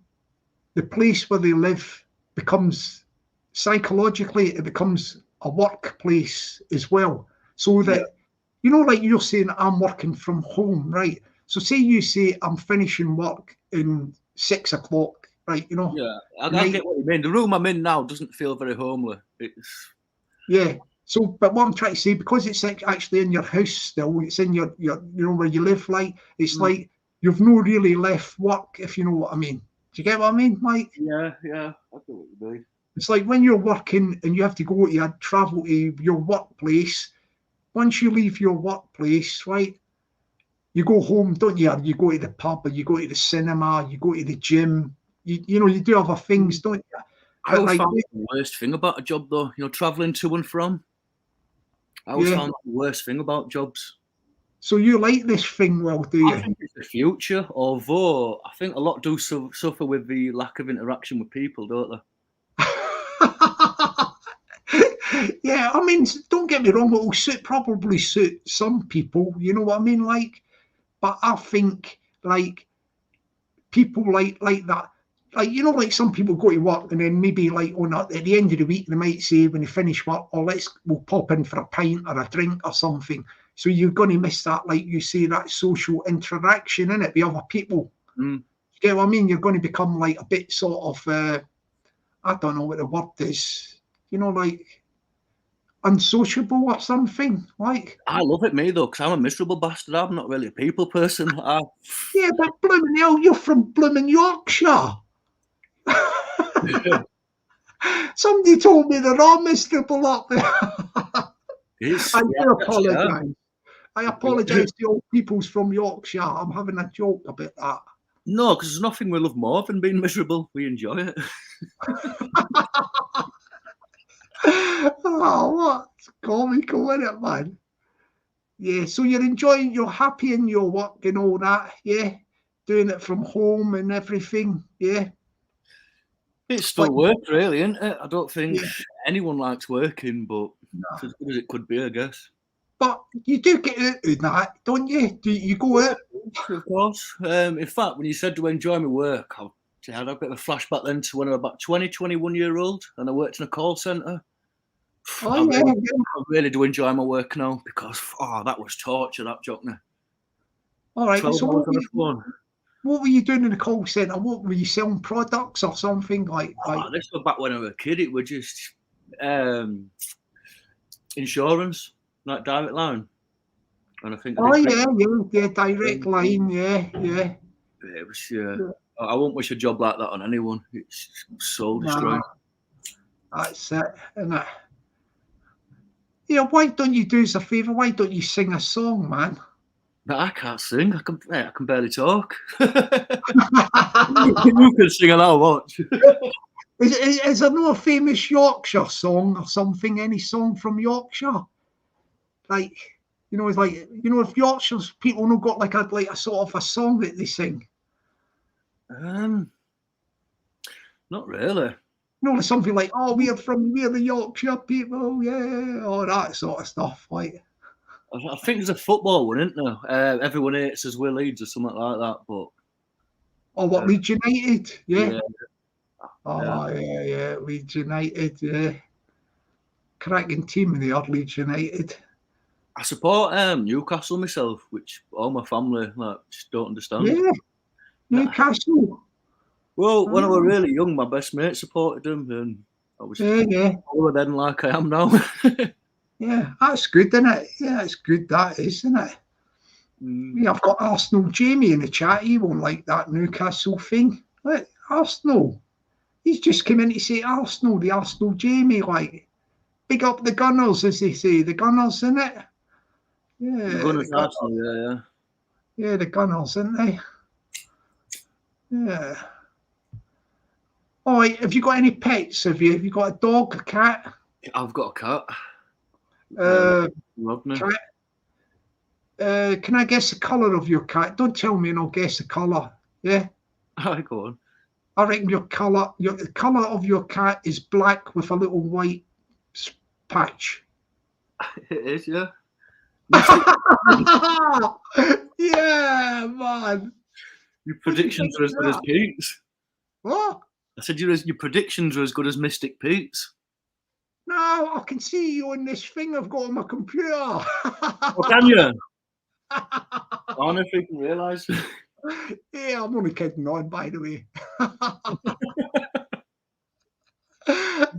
the place where they live becomes, psychologically, it becomes a workplace as well. So that, you know, like you're saying, I'm working from home, right? So say you say I'm finishing work in 6 o'clock, right? You know. Yeah, I get what you mean. The room I'm in now doesn't feel very homely. Yeah. So, but what I'm trying to say, because it's actually in your house still, it's in your you know, where you live, like, it's like you've no really left work, if you know what I mean. Do you get what I mean, Mike? Yeah, I get what you mean. It's like when you're working and you have to go to travel to your workplace. Once you leave your workplace, right, you go home, don't you? You go to the pub, or you go to the cinema, you go to the gym. You know, you do other things, don't you? I always found the worst thing about a job, though. You know, travelling to and from. I always found the worst thing about jobs. So you like this thing, well, do you? I think it's the future, although I think a lot do suffer with the lack of interaction with people, don't they? Yeah, I mean, don't get me wrong, it will probably suit some people, you know what I mean? Like, but I think, like, people like that. Like, you know, like some people go to work and then maybe like at the end of the week, they might say when they finish work, oh, we'll pop in for a pint or a drink or something. So you're going to miss that, like you say, that social interaction, innit, with other people. You get what I mean? You're going to become like a bit sort of, I don't know what the word is, you know, like unsociable or something. Like, I love it, me, though, because I'm a miserable bastard. I'm not really a people person. Yeah, but blooming hell, you're from blooming Yorkshire. Somebody told me they're all miserable up there. I do apologise. I apologise to all peoples from Yorkshire. I'm having a joke about that. No, because there's nothing we love more than being miserable. We enjoy it. Oh, what comical, isn't it, man? Yeah, so you're happy in your work and all that, yeah? Doing it from home and everything, yeah? It's still work, really, isn't it? I don't think anyone likes working, but it's as good as it could be, I guess. But you do get out of that, don't you? Do you go out? Of course. In fact, when you said to enjoy my work, I had a bit of a flashback then to when I was about 20, 21-year-old, and I worked in a call centre. I really do enjoy my work now because, that was torture, that job now. All right, so what were you doing in the call centre? What were you selling, products or something like? This was back when I was a kid. It was just insurance, like direct line. And I think direct line, yeah. It was, I won't wish a job like that on anyone. It's soul destroying. That's it, isn't it? Yeah, why don't you do us a favour? Why don't you sing a song, man? But I can't sing. I can barely talk. You can sing and I'll watch. Is there no famous Yorkshire song or something? Any song from Yorkshire? Like, you know, it's like, you know, if Yorkshire's people not got like a sort of a song that they sing. Not really. You know, something like, we're the Yorkshire people, yeah, all that sort of stuff. Like, I think there's a football one, isn't there? Everyone hates us, we're Leeds or something like that. But what, Leeds United? Yeah. Yeah, Leeds United, yeah. Cracking team in the Leeds United. I support Newcastle myself, which all my family just don't understand. Yeah, Newcastle. Well, when I was really young, my best mate supported them, and I was older then, like I am now. Yeah, that's good, isn't it? Yeah, it's good, that is, isn't it? Yeah, I've got Arsenal Jamie in the chat. He won't like that Newcastle thing. Like, Arsenal. He's just come in to say Arsenal, the Arsenal Jamie, like, big up the Gunners, as they say. The Gunners, isn't it? Yeah. The Gunners, Arsenal, Yeah, the Gunners, isn't they? Yeah. All right, have you got any pets? Have you got a dog, a cat? I've got a cat. Rodney. Can I guess the colour of your cat? Don't tell me and I'll guess the colour. Yeah? All right, go on. I reckon the colour of your cat is black with a little white patch. It is, yeah. Yeah, man. Your predictions are as good as Pete's. What? I said your predictions are as good as Mystic Pete's. No, I can see you on this thing I've got on my computer. Oh, can you? I don't know if you can realise. Yeah, I'm only kidding on, by the way.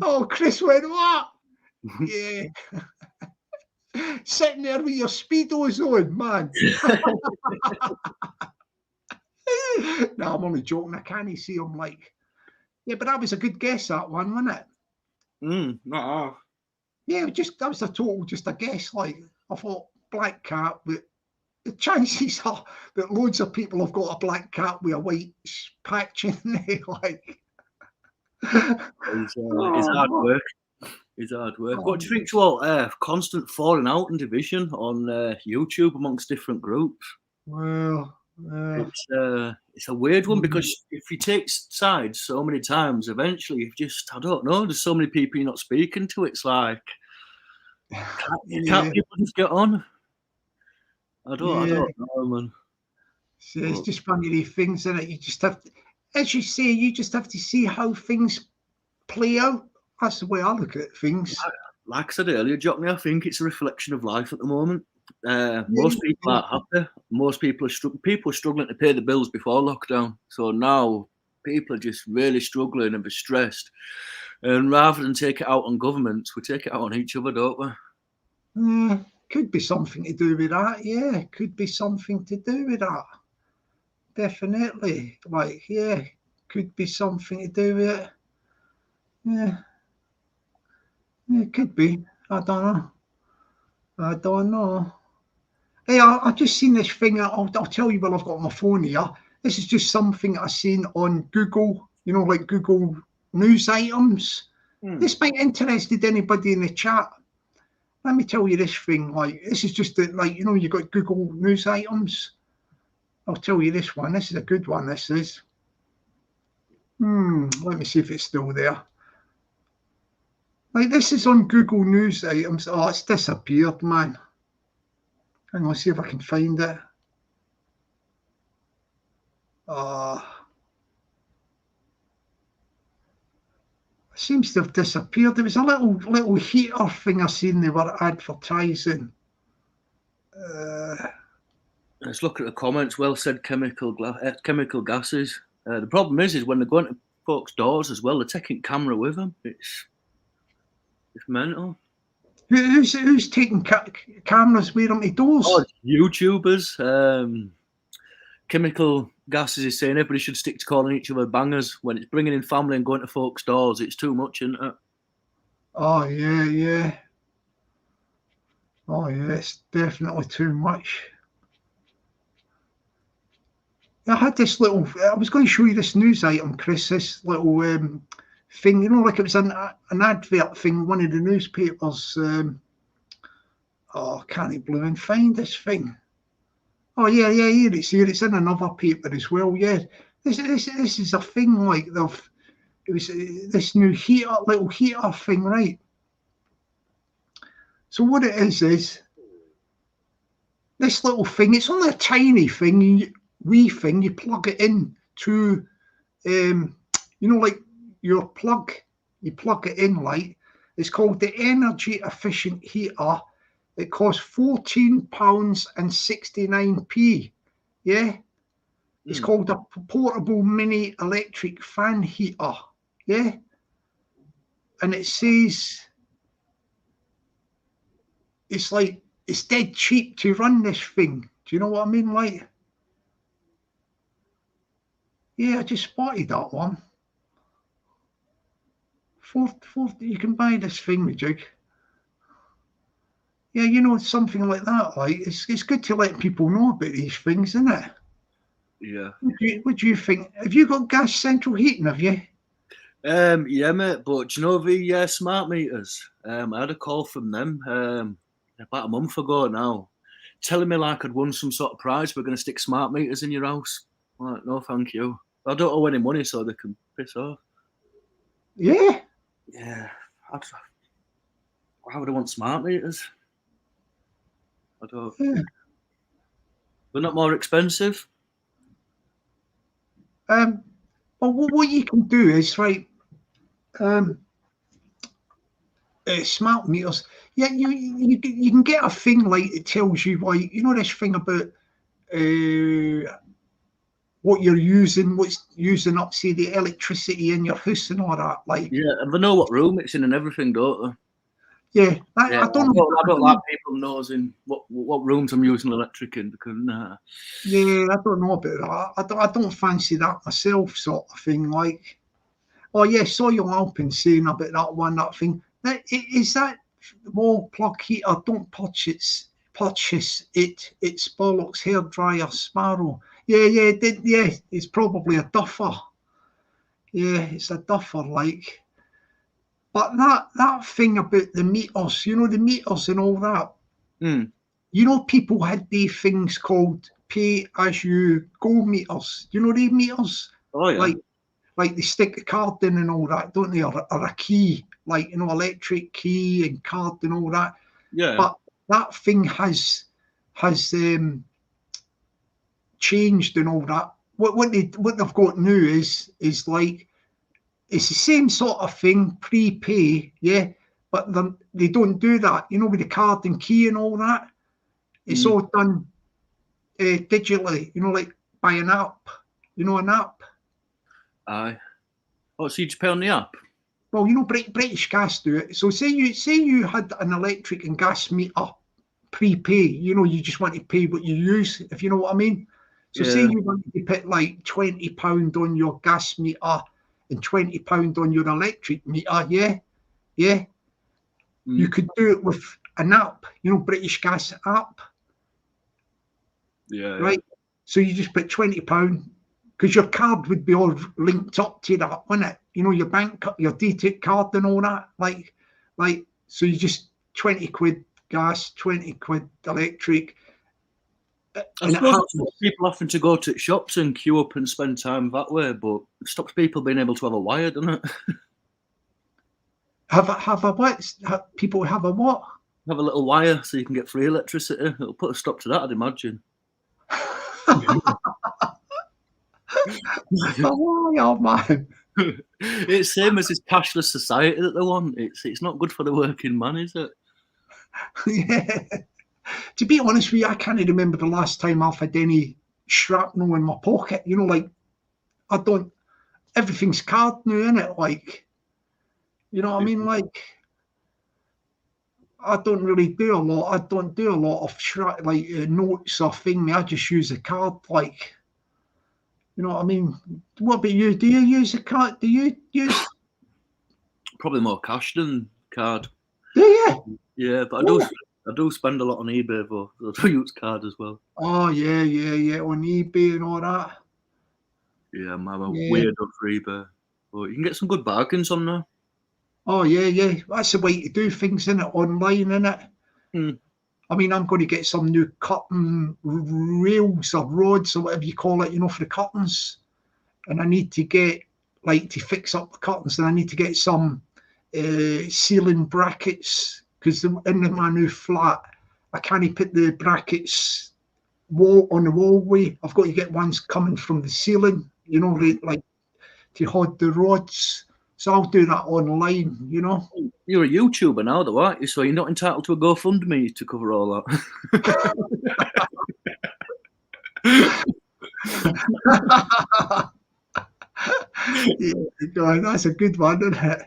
Oh, Chris went, what? Yeah. Sitting there with your Speedos on, man. No, I'm only joking. I can't see him like. Yeah, but that was a good guess, that one, wasn't it? Not half. Yeah, that was just a guess. Like, I thought black cat, but the chances are that loads of people have got a black cat with a white patch in there. Like, it's hard work. It's hard work. What do you think about constant falling out in division on YouTube amongst different groups? Well, it's a weird one because if you take sides so many times, eventually you just, I don't know, there's so many people you're not speaking to. It's like, can't people just get on? I don't know, man. So it's just one of these things, isn't it? You just have to, as you say, you just have to see how things play out. That's the way I look at things. Like I said earlier, Jockney, I think it's a reflection of life at the moment. Most people aren't happy. Most people are struggling to pay the bills before lockdown. So now people are just really struggling and stressed. And rather than take it out on governments, we take it out on each other, don't we? Could be something to do with that. Yeah, could be something to do with that. Definitely. Like, yeah, could be something to do with it. Yeah. Yeah, it could be. I don't know. Hey, I've just seen this thing. I'll tell you while I've got my phone here. This is just something I seen on Google, you know, like Google News items. This might interest anybody in the chat. Let me tell you this thing. Like, this is just like, you know, you got Google News items. I'll tell you this one. This is a good one. This is. Let me see if it's still there. Like, this is on Google News items. Oh, it's disappeared, man. Hang on, see if I can find it. It seems to have disappeared. There was a little heater thing I seen they were advertising. Let's look at the comments. Well said, chemical gases. The problem is when they're going to folks' doors as well, they're taking camera with them. It's mental. Who's taking cameras with them to doors? Oh, YouTubers. Chemical gases is saying everybody should stick to calling each other bangers. When it's bringing in family and going to folks' doors, it's too much, isn't it? Oh, yeah. Oh, yeah, it's definitely too much. I had this little, I was going to show you this news item, Chris, this little thing, you know, like it was an advert thing, one of the newspapers. Can't even find this thing. Oh, yeah, here it's in another paper as well, yeah. This is a thing like it was this new little heater thing, right? So what it is this little thing, it's only a tiny thing, wee thing, you plug it in to, you know, like your plug, you plug it in, like, it's called the energy efficient heater. It costs £14.69. Yeah, it's called a portable mini electric fan heater. Yeah, and it says it's like, it's dead cheap to run this thing. Do you know what I mean? Like, yeah, I just spotted that one. You can buy this thing, Jig. Yeah, you know, something like that. Like, it's good to let people know about these things, isn't it? Yeah. What do you think? Have you got gas central heating? Have you? Yeah, mate. But do you know the smart meters? I had a call from them about a month ago now, telling me like I'd won some sort of prize. We're going to stick smart meters in your house. I'm like, no, thank you. I don't owe any money, so they can piss off. Yeah. Yeah. Why would I want smart meters? I don't. Yeah. They're not more expensive. Well, what you can do is, right, smart meters. Yeah, you can get a thing like it tells you, like, you know, this thing about what you're using, what's using up, say, the electricity in your house and all that. Like, yeah, and they know what room it's in and everything, don't they? Yeah, I don't know. I don't like people nosing what rooms I'm using electric in, because Yeah, I don't know about that. I don't fancy that myself, sort of thing. Like, oh yeah, saw your Alpin saying about that thing. Is that wall plug heater? Don't purchase it. It's bollocks hairdryer Sparrow. Yeah, it's probably a duffer. Yeah, it's a duffer, like. But that thing about the meters, you know, the meters and all that. You know, people had these things called pay as you go meters. You know these meters? Oh yeah. Like they stick a card in and all that, don't they? Or a key, like, you know, electric key and card and all that. Yeah. But that thing has changed and all that. What they've got now is like, it's the same sort of thing, prepay, yeah, but they don't do that, you know, with the card and key and all that. It's all done digitally, you know, like by an app, you know, an app. Aye. Oh, so you just pay on the app? Well, you know, British Gas do it. So say you had an electric and gas meter prepay, you know, you just want to pay what you use, if you know what I mean. So say you wanted to put like £20 on your gas meter and £20 on your electric meter, yeah. You could do it with an app, you know, British Gas app. Yeah. Right. So you just put £20 because your card would be all linked up to that, wouldn't it? You know, your bank, your DT card and all that. Like, so you just £20 gas, £20 electric. I suppose people having to go to shops and queue up and spend time that way, but it stops people being able to have a wire, doesn't it? Have a what? People have a what? Have a little wire so you can get free electricity. It'll put a stop to that, I'd imagine. Oh man. It's same as this cashless society that they want. It's not good for the working man, is it? Yeah. To be honest with you, I can't remember the last time I've had any shrapnel in my pocket. You know, like, everything's card now, innit? Like, you know what I mean? Like, I don't really do a lot. I don't do a lot of notes or thing. I just use a card, like, you know what I mean? What about you? Do you use a card? Do you use? Probably more cash than card. Do you? Yeah, but I do spend a lot on eBay, though. I do use card as well. Oh yeah, on eBay and all that. Yeah, I'm weird for eBay, but you can get some good bargains on there. Oh yeah. That's the way to do things, isn't it? Online, isn't it? I mean, I'm going to get some new curtain rails or rods or whatever you call it, you know, for the curtains. And I need to get, like, to fix up the curtains, and I need to get some ceiling brackets, because in my new flat, I can't put the brackets on the wallway. I've got to get ones coming from the ceiling, you know, like to hold the rods. So I'll do that online, you know. You're a YouTuber now, though, aren't you? So you're not entitled to a GoFundMe to cover all that. Yeah, that's a good one, isn't it?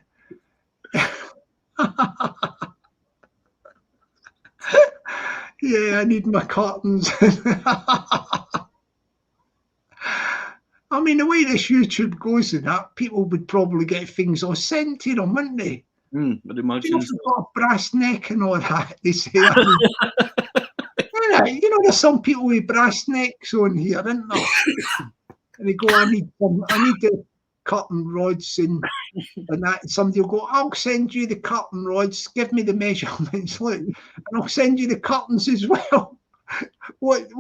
Yeah, I need my curtains. I mean, the way this YouTube goes and that, people would probably get things all sent to them, wouldn't they? I'd imagine. You know, if you've got a brass neck and all that, they say. I mean, yeah, you know, there's some people with brass necks on here, isn't there? And they go, I need the curtain rods and that. And somebody will go, I'll send you the curtain rods. Give me the measurements, look, and I'll send you the curtains as well. What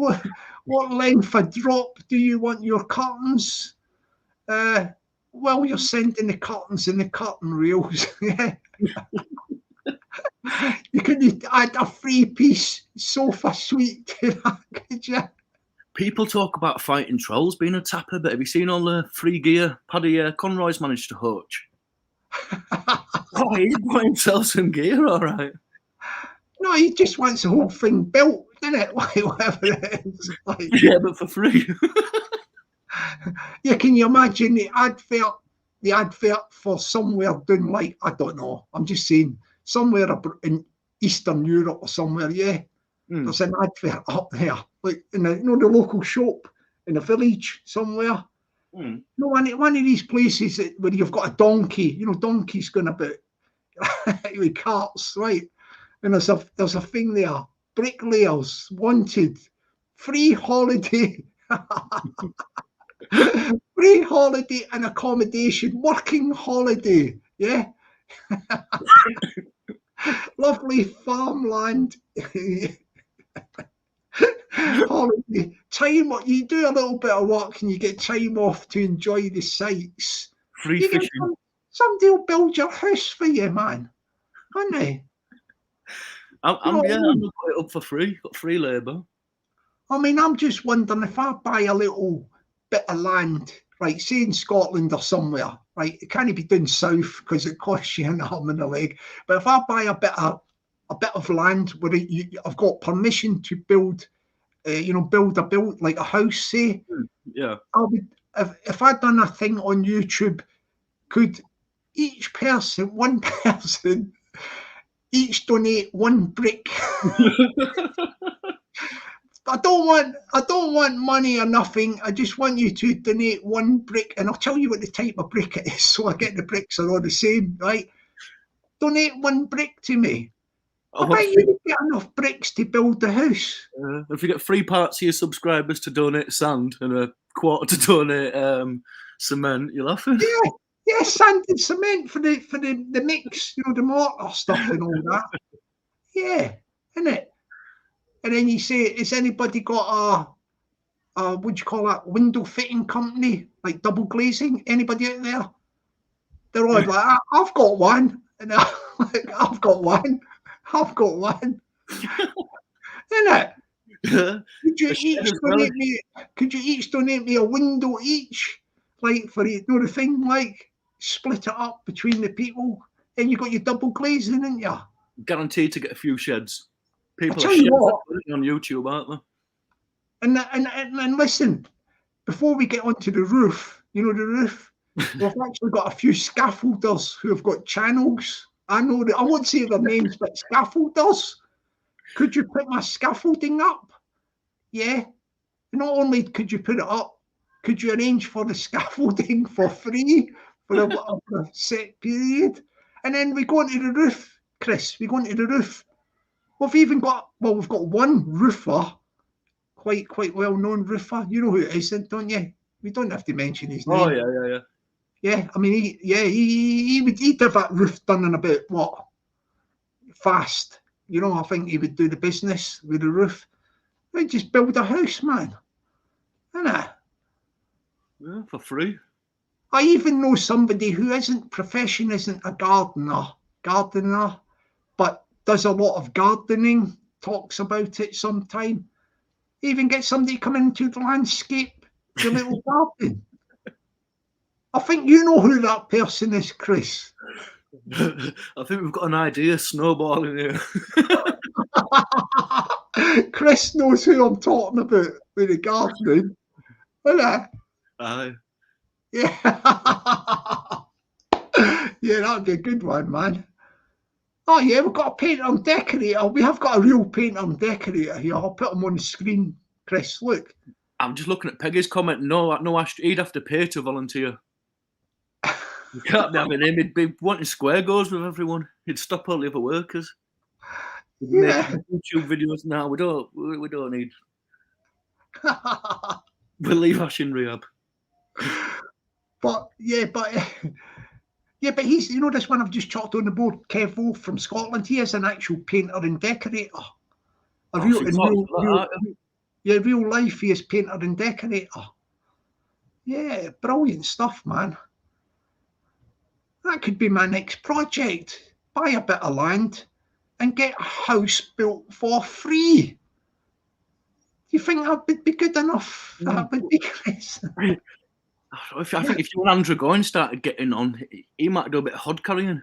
length of drop do you want your curtains? Well, you're sending the curtains and the curtain reels. Yeah. You could add a 3-piece sofa suite to that, could you? People talk about fighting trolls being a tapper, but have you seen all the free gear Paddy Conroy's managed to hutch? Oh, he bought himself some gear, all right. No, he just wants the whole thing built, doesn't it? Like, whatever it is. Like, yeah, but for free. Yeah, can you imagine the advert for somewhere doing, like, I don't know, I'm just saying, somewhere in Eastern Europe or somewhere, yeah. There's an advert up there, like in the, the local shop in a village somewhere. You know, one of these places where you've got a donkey, donkeys going about with carts, right? And there's a thing there, bricklayers wanted, free holiday, free holiday and accommodation, working holiday, yeah. Lovely farmland. Holiday time, you do a little bit of work and you get time off to enjoy the sights. Free fishing. Somebody will build your house for you, man, aren't they? I'm put it up for free. Got free labour. I mean, I'm just wondering if I buy a little bit of land, right, say in Scotland or somewhere, right, it can't be done south because it costs you an arm and a leg. But if I buy a bit of land where I've got permission to build, build like a house, say. Yeah. I would, if I'd done a thing on YouTube, could one person, each donate 1 brick? I don't want money or nothing. I just want you to donate 1 brick, and I'll tell you what the type of brick it is, so I get the bricks are all the same, right? Donate 1 brick to me. I bet you get enough bricks to build the house. If you get 3 parts of your subscribers to donate sand and a quarter to donate cement, you'll have to. Yeah, sand and cement for the mix, the mortar stuff and all that. Yeah, innit? And then you say, has anybody got a what do you call that, window fitting company, like double glazing? Anybody out there? They're all like, I've got one. And I'm like, I've got one. Innit? Could you each donate me a window each? Like for the thing, like split it up between the people, and you got your double glazing, didn't you? Guaranteed to get a few sheds. People are on YouTube, aren't they? And listen, before we get onto the roof, the roof, we've actually got a few scaffolders who have got channels. I know that I won't say their names, but scaffolders. Could you put my scaffolding up? Yeah. Not only could you put it up, could you arrange for the scaffolding for free for a set period? And then we go into the roof, Chris. We go into the roof. We've got one roofer, quite well-known roofer. You know who it is, don't you? We don't have to mention his name. Oh, yeah. Yeah, I mean, he'd have that roof done in about, fast. I think he would do the business with the roof. He'd just build a house, man. Innit? Yeah, for free. I even know somebody who isn't a gardener, but does a lot of gardening, talks about it sometime. Even get somebody to come into the landscape, the little garden. I think you know who that person is, Chris. I think we've got an idea snowballing here. Chris knows who I'm talking about with the gardening. Isn't Aye. Yeah. Yeah, that'd be a good one, man. Oh yeah, we've got a painter and decorator. We have got a real painter and decorator here. I'll put him on the screen, Chris. Look. I'm just looking at Peggy's comment. No, he'd have to pay to volunteer. You can't be having him. He'd be wanting square goals with everyone. He'd stop all the other workers. Yeah. YouTube videos now. We don't need. We'll leave Ash in rehab. But he's, you know, this one I've just chalked on the board, Kev Wolf from Scotland. He is an actual painter and decorator. Real life, he is painter and decorator. Yeah, brilliant stuff, man. That could be my next project. Buy a bit of land and get a house built for free. Do you think that would be good enough? That would be Chris. I think if you and Andrew Goyne started getting on, he might do a bit of hod carrying.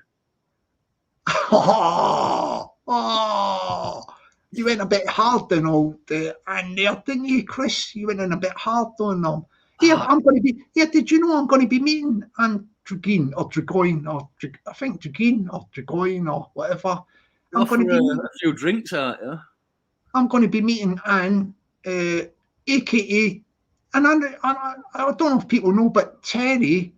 You went a bit hard on old and there, didn't you, Chris? You went in a bit hard on them. Here, I'm going to be. Yeah, did you know I'm going to be meeting Tregean or Tregoyne or I think Tregean or Tregoyne or whatever. I'm going to be a few drinks out, yeah. I'm going to be meeting Anne, aka, and I don't know if people know, but Terry.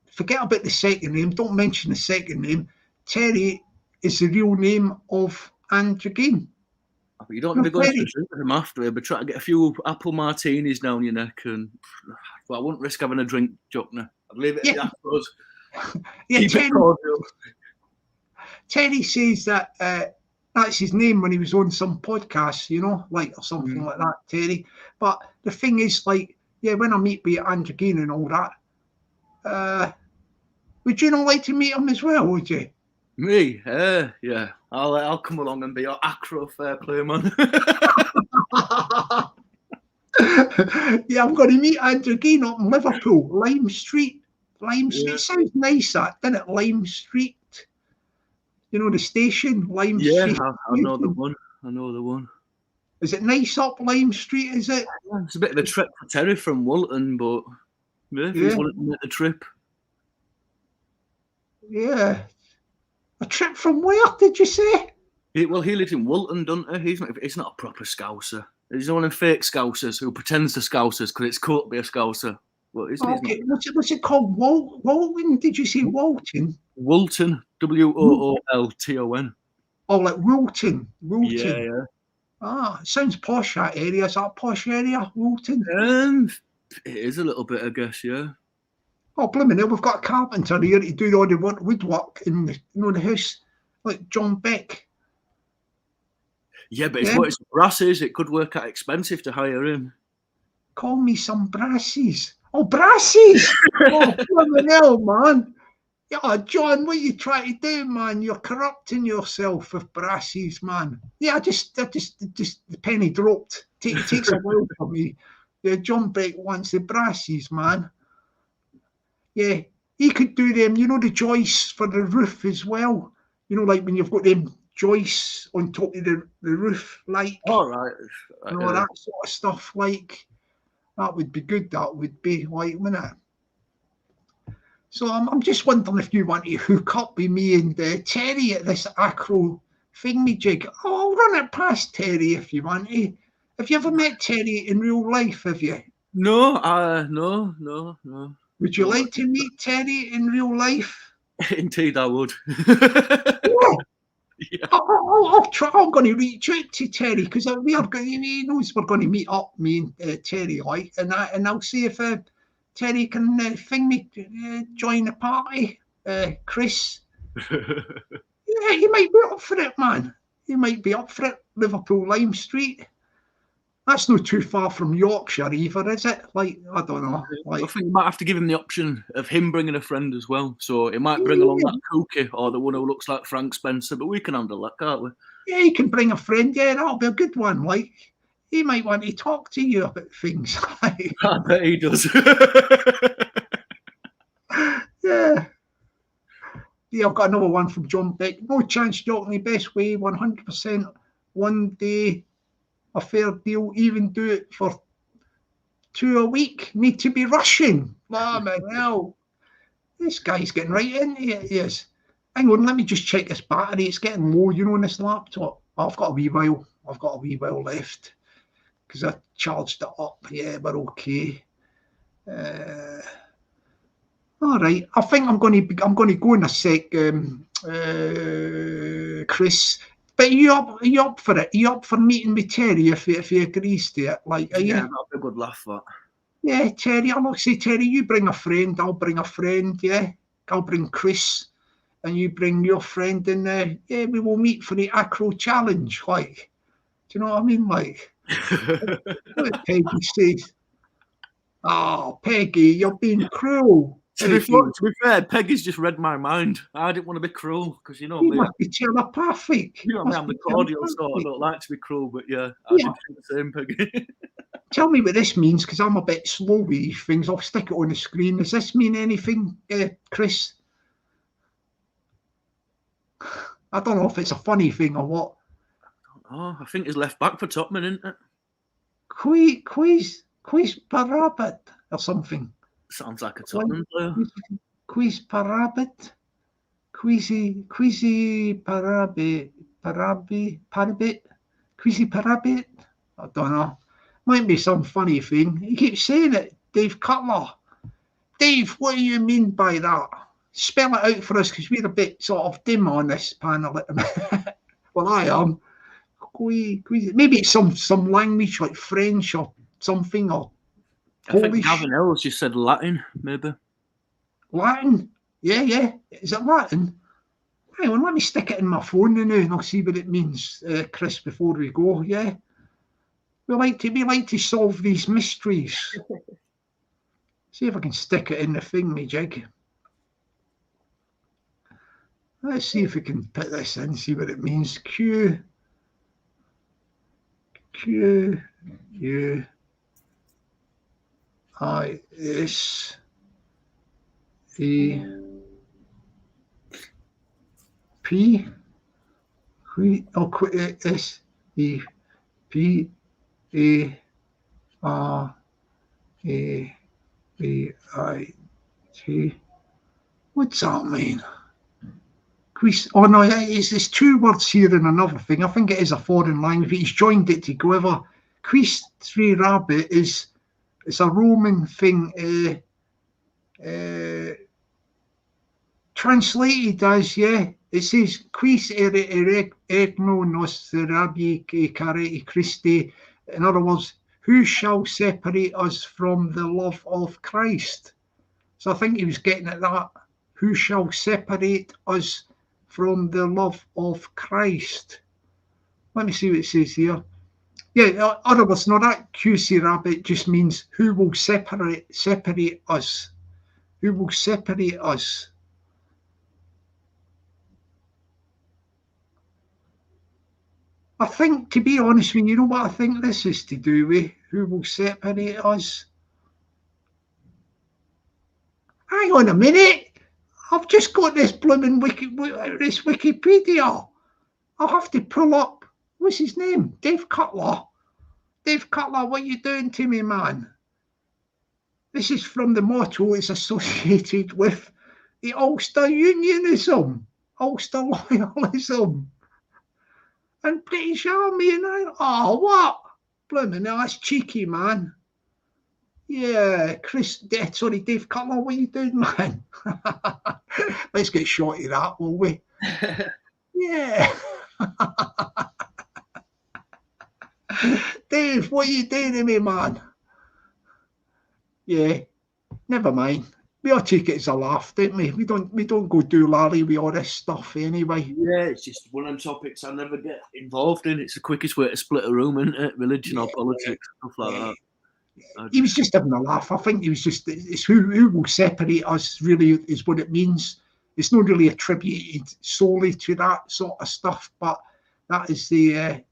Forget about the second name. Don't mention the second name. Terry is the real name of Anne Tregean. But you don't want to be going to drink with him after. But try to get a few apple martinis down your neck, and I wouldn't risk having a drink, Jockner. I'd leave it afterwards. Yeah, Terry says that that's his name when he was on some podcast, you know, like or something like that, Terry. But the thing is, like, yeah, when I meet with Anne Tregean and all that, would you not like to meet him as well? Would you? Me? Yeah. I'll come along and be your acro fair play man. Yeah, I'm going to meet Andrew Gein up in Liverpool, Lime Street. Street sounds nice, that, doesn't it? Lime Street. You know the station, Lime Street. Yeah, I know the one. Is it nice up Lime Street? Is it? Yeah, it's a bit of a trip for Terry from Walton, but if he's wanting to make the trip. Yeah. A trip from where, did you say? He lives in Walton, doesn't he? He's not a proper Scouser. He's one of them fake Scousers who pretends to Scousers because it's cool to be a Scouser. Well, okay, what's it called? Walton? Did you say Walton? Walton, Woolton. Oh, like Wilton. Yeah. Ah, it sounds posh, that area. Is that a posh area, Wilton? It is a little bit, I guess, yeah. Oh, blimey, now we've got a carpenter here to do all the woodwork in the house, like John Beck. Yeah, but if it's brasses, it could work out expensive to hire him. Call me some brasses. Oh, brasses! Oh, blimey hell, man. Yeah, John, what are you trying to do, man? You're corrupting yourself with brasses, man. Yeah, just the penny dropped. It takes a while for me. Yeah, John Beck wants the brasses, man. Yeah, he could do them, you know, the joists for the roof as well. You know, like when you've got them joists on top of the roof, like. All right. You know, that sort of stuff, like. That would be good, that would be, like, wouldn't it? So I'm just wondering if you want to hook up with me and Terry at this acro thingamajig. Oh, I'll run it past Terry if you want to. Have you ever met Terry in real life, have you? No. No. Would you like to meet Terry in real life? Indeed, I would. Yeah. I'll try. I'm going to reach out to Terry because he knows we're going to meet up, me and Terry, like, and I'll see if Terry can join the party. Chris. Yeah, he might be up for it, man. He might be up for it. Liverpool Lime Street. That's not too far from Yorkshire either, is it? Like, I don't know. Like, I think you might have to give him the option of him bringing a friend as well. So he might bring along that Cookie or the one who looks like Frank Spencer, but we can handle that, can't we? Yeah, he can bring a friend. Yeah, that'll be a good one. Like, he might want to talk to you about things. I bet he does. Yeah. Yeah, I've got another one from John Beck. No chance, Jockney, best way, 100%. One day. A fair deal, even do it for 2 a week. Need to be rushing. Oh, man, hell. This guy's getting right into it, he is. Hang on, let me just check this battery. It's getting low, you know, on this laptop. I've got a wee while. I've got a wee while left because I charged it up. Yeah, we're okay. All right. I think I'm going to go in a sec, Chris. But are you up for it? Are you up for meeting with Terry if he agrees to it? Like, are you? That'll be a good laugh. That. Yeah, Terry. I'll say, Terry, you bring a friend. I'll bring a friend. Yeah, I'll bring Chris, and you bring your friend, and yeah, we will meet for the acro challenge. Like, do you know what I mean? Like, what Peggy says. Oh, Peggy, you're being cruel. To be fair, Peggy's just read my mind. I didn't want to be cruel because you know you me. Must be telepathic. You know me, I'm the cordial sort. I don't like to be cruel, but yeah, I did think the same, Peggy. Tell me what this means, because I'm a bit slow with these things. I'll stick it on the screen. Does this mean anything, Chris? I don't know if it's a funny thing or what. Oh, I think he's left back for Topman, isn't it? Quiz Parabit or something. Sounds like a Tottenham player. Quiz Parabit. Quizzy Parabit. Quizzy Parabit. I don't know. Might be some funny thing. He keeps saying it, Dave Cutler. Dave, what do you mean by that? Spell it out for us, because we're a bit sort of dim on this panel at the minute. Well, I am. Maybe it's some language like French or something, or Polish. I think Gavin Ellis just said Latin, maybe. Latin? Yeah. Is it Latin? Hang on, let me stick it in my phone now and I'll see what it means, Chris, before we go. Yeah. We like to solve these mysteries. See if I can stick it in the thing, jig. Let's see if we can put this in, see what it means. Q U I S E P S E P A R A B I T. What's that mean? Oh no, there's two words here and another thing. I think it is a foreign language, but he's joined it together. Quis 3 rabbit it's a Roman thing, translated as, yeah, it says quis egno nos rabi careti Christi. In other words, who shall separate us from the love of Christ? So I think he was getting at that. Who shall separate us from the love of Christ? Let me see what it says here. Yeah, in other words, no, that QC rabbit just means who will separate us. Who will separate us? I think, to be honest with you, know what I think this is to do with? Who will separate us? Hang on a minute. I've just got this blooming Wikipedia. I'll have to pull up. What's his name? Dave Cutler. Dave Cutler, what are you doing to me, man? This is from the motto. It's associated with the Ulster Unionism, Ulster Loyalism, and British Army. And oh, what? Blooming, that's cheeky, man. Yeah, Dave Cutler, what are you doing, man? Let's get short of that, will we? Yeah. Dave, what are you doing to me, man? Yeah, never mind. We all take it as a laugh, don't we? We don't go do Larry with all this stuff anyway. Yeah, it's just one of them topics I never get involved in. It's the quickest way to split a room, isn't it? Religion or politics, stuff like that. He was just having a laugh. I think he was just, it's who will separate us really is what it means. It's not really attributed solely to that sort of stuff, but that is the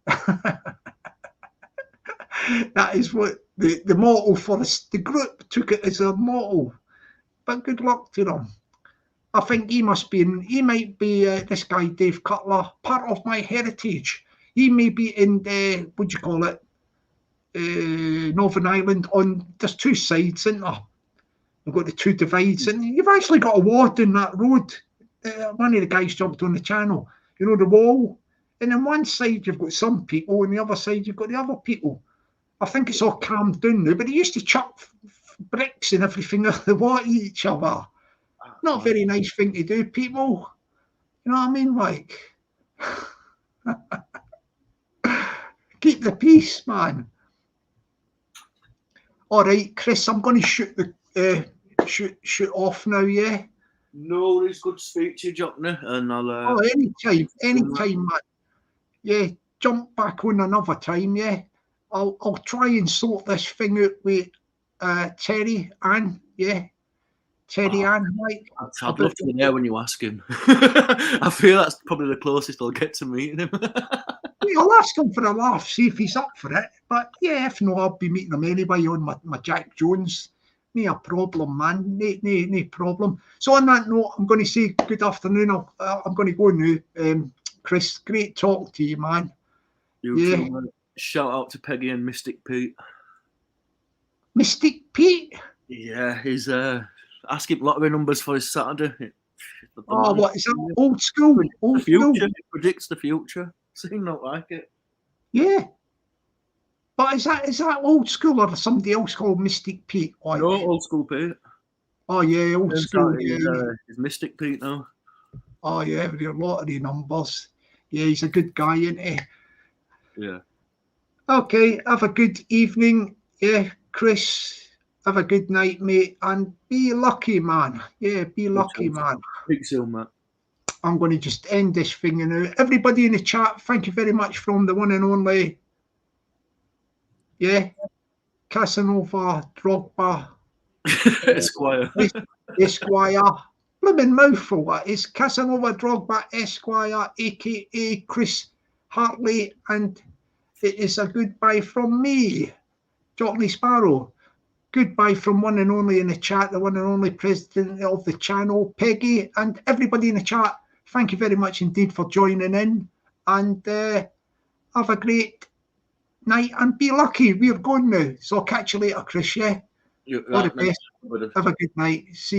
that is what the motto for us. The group took it as a motto, but good luck to them. I think he might be this guy Dave Cutler, part of my heritage. He may be in the, what do you call it, Northern Ireland. There's two sides, isn't there? You've got the two divides, and you've actually got a ward in that road one of the guys jumped on the channel, you know, the wall. And on one side you've got some people, and the other side you've got the other people. I think it's all calmed down now, but they used to chuck bricks and everything out the water at each other. Not a very nice thing to do, people. You know what I mean? Like, keep the peace, man. All right, Chris, I'm going to shoot the shoot off now. Yeah. No, it's good to speak to you, Jockney, and I'll. Oh, anytime, man. Yeah, jump back on another time. Yeah, I'll try and sort this thing out with Terry Ann. Yeah, Terry Ann. Like, I'd love to be there when you ask him. I feel that's probably the closest I'll get to meeting him. I'll ask him for a laugh, see if he's up for it. But yeah, if not, I'll be meeting him anyway on my Jack Jones. No problem, man. No problem. So on that note, I'm going to say good afternoon. I'm going to go now. Chris, great talk to you, man. You too, man. Shout out to Peggy and Mystic Pete. Mystic Pete? Yeah, he's asking lottery numbers for his Saturday. Oh, what is that? Old school? Old future. school? It predicts the future. Seem not like it. Yeah. But is that old school or somebody else called Mystic Pete? Like, no, old school Pete. Oh yeah, old school. He's Mystic Pete now. Oh yeah, with your lottery numbers. Yeah, he's a good guy, isn't he? Yeah. Okay, have a good evening. Yeah, Chris. Have a good night, mate, and be lucky, man. Yeah, be lucky, man. Speak soon, Matt. I'm going to just end this thing now. Everybody in the chat, thank you very much from the one and only. Yeah, Casanova Drogba Esquire. Esquire. Blooming mouthful that is. Casanova Drogba Esquire, aka Chris Hartley, and it is a goodbye from me, Jockney Sparrow. Goodbye from one and only in the chat, the one and only president of the channel, Peggy, and everybody in the chat. Thank you very much indeed for joining in, and have a great night and be lucky. We're going now, so I'll catch you later, Chris. Yeah, all the best. Have a good night. See you.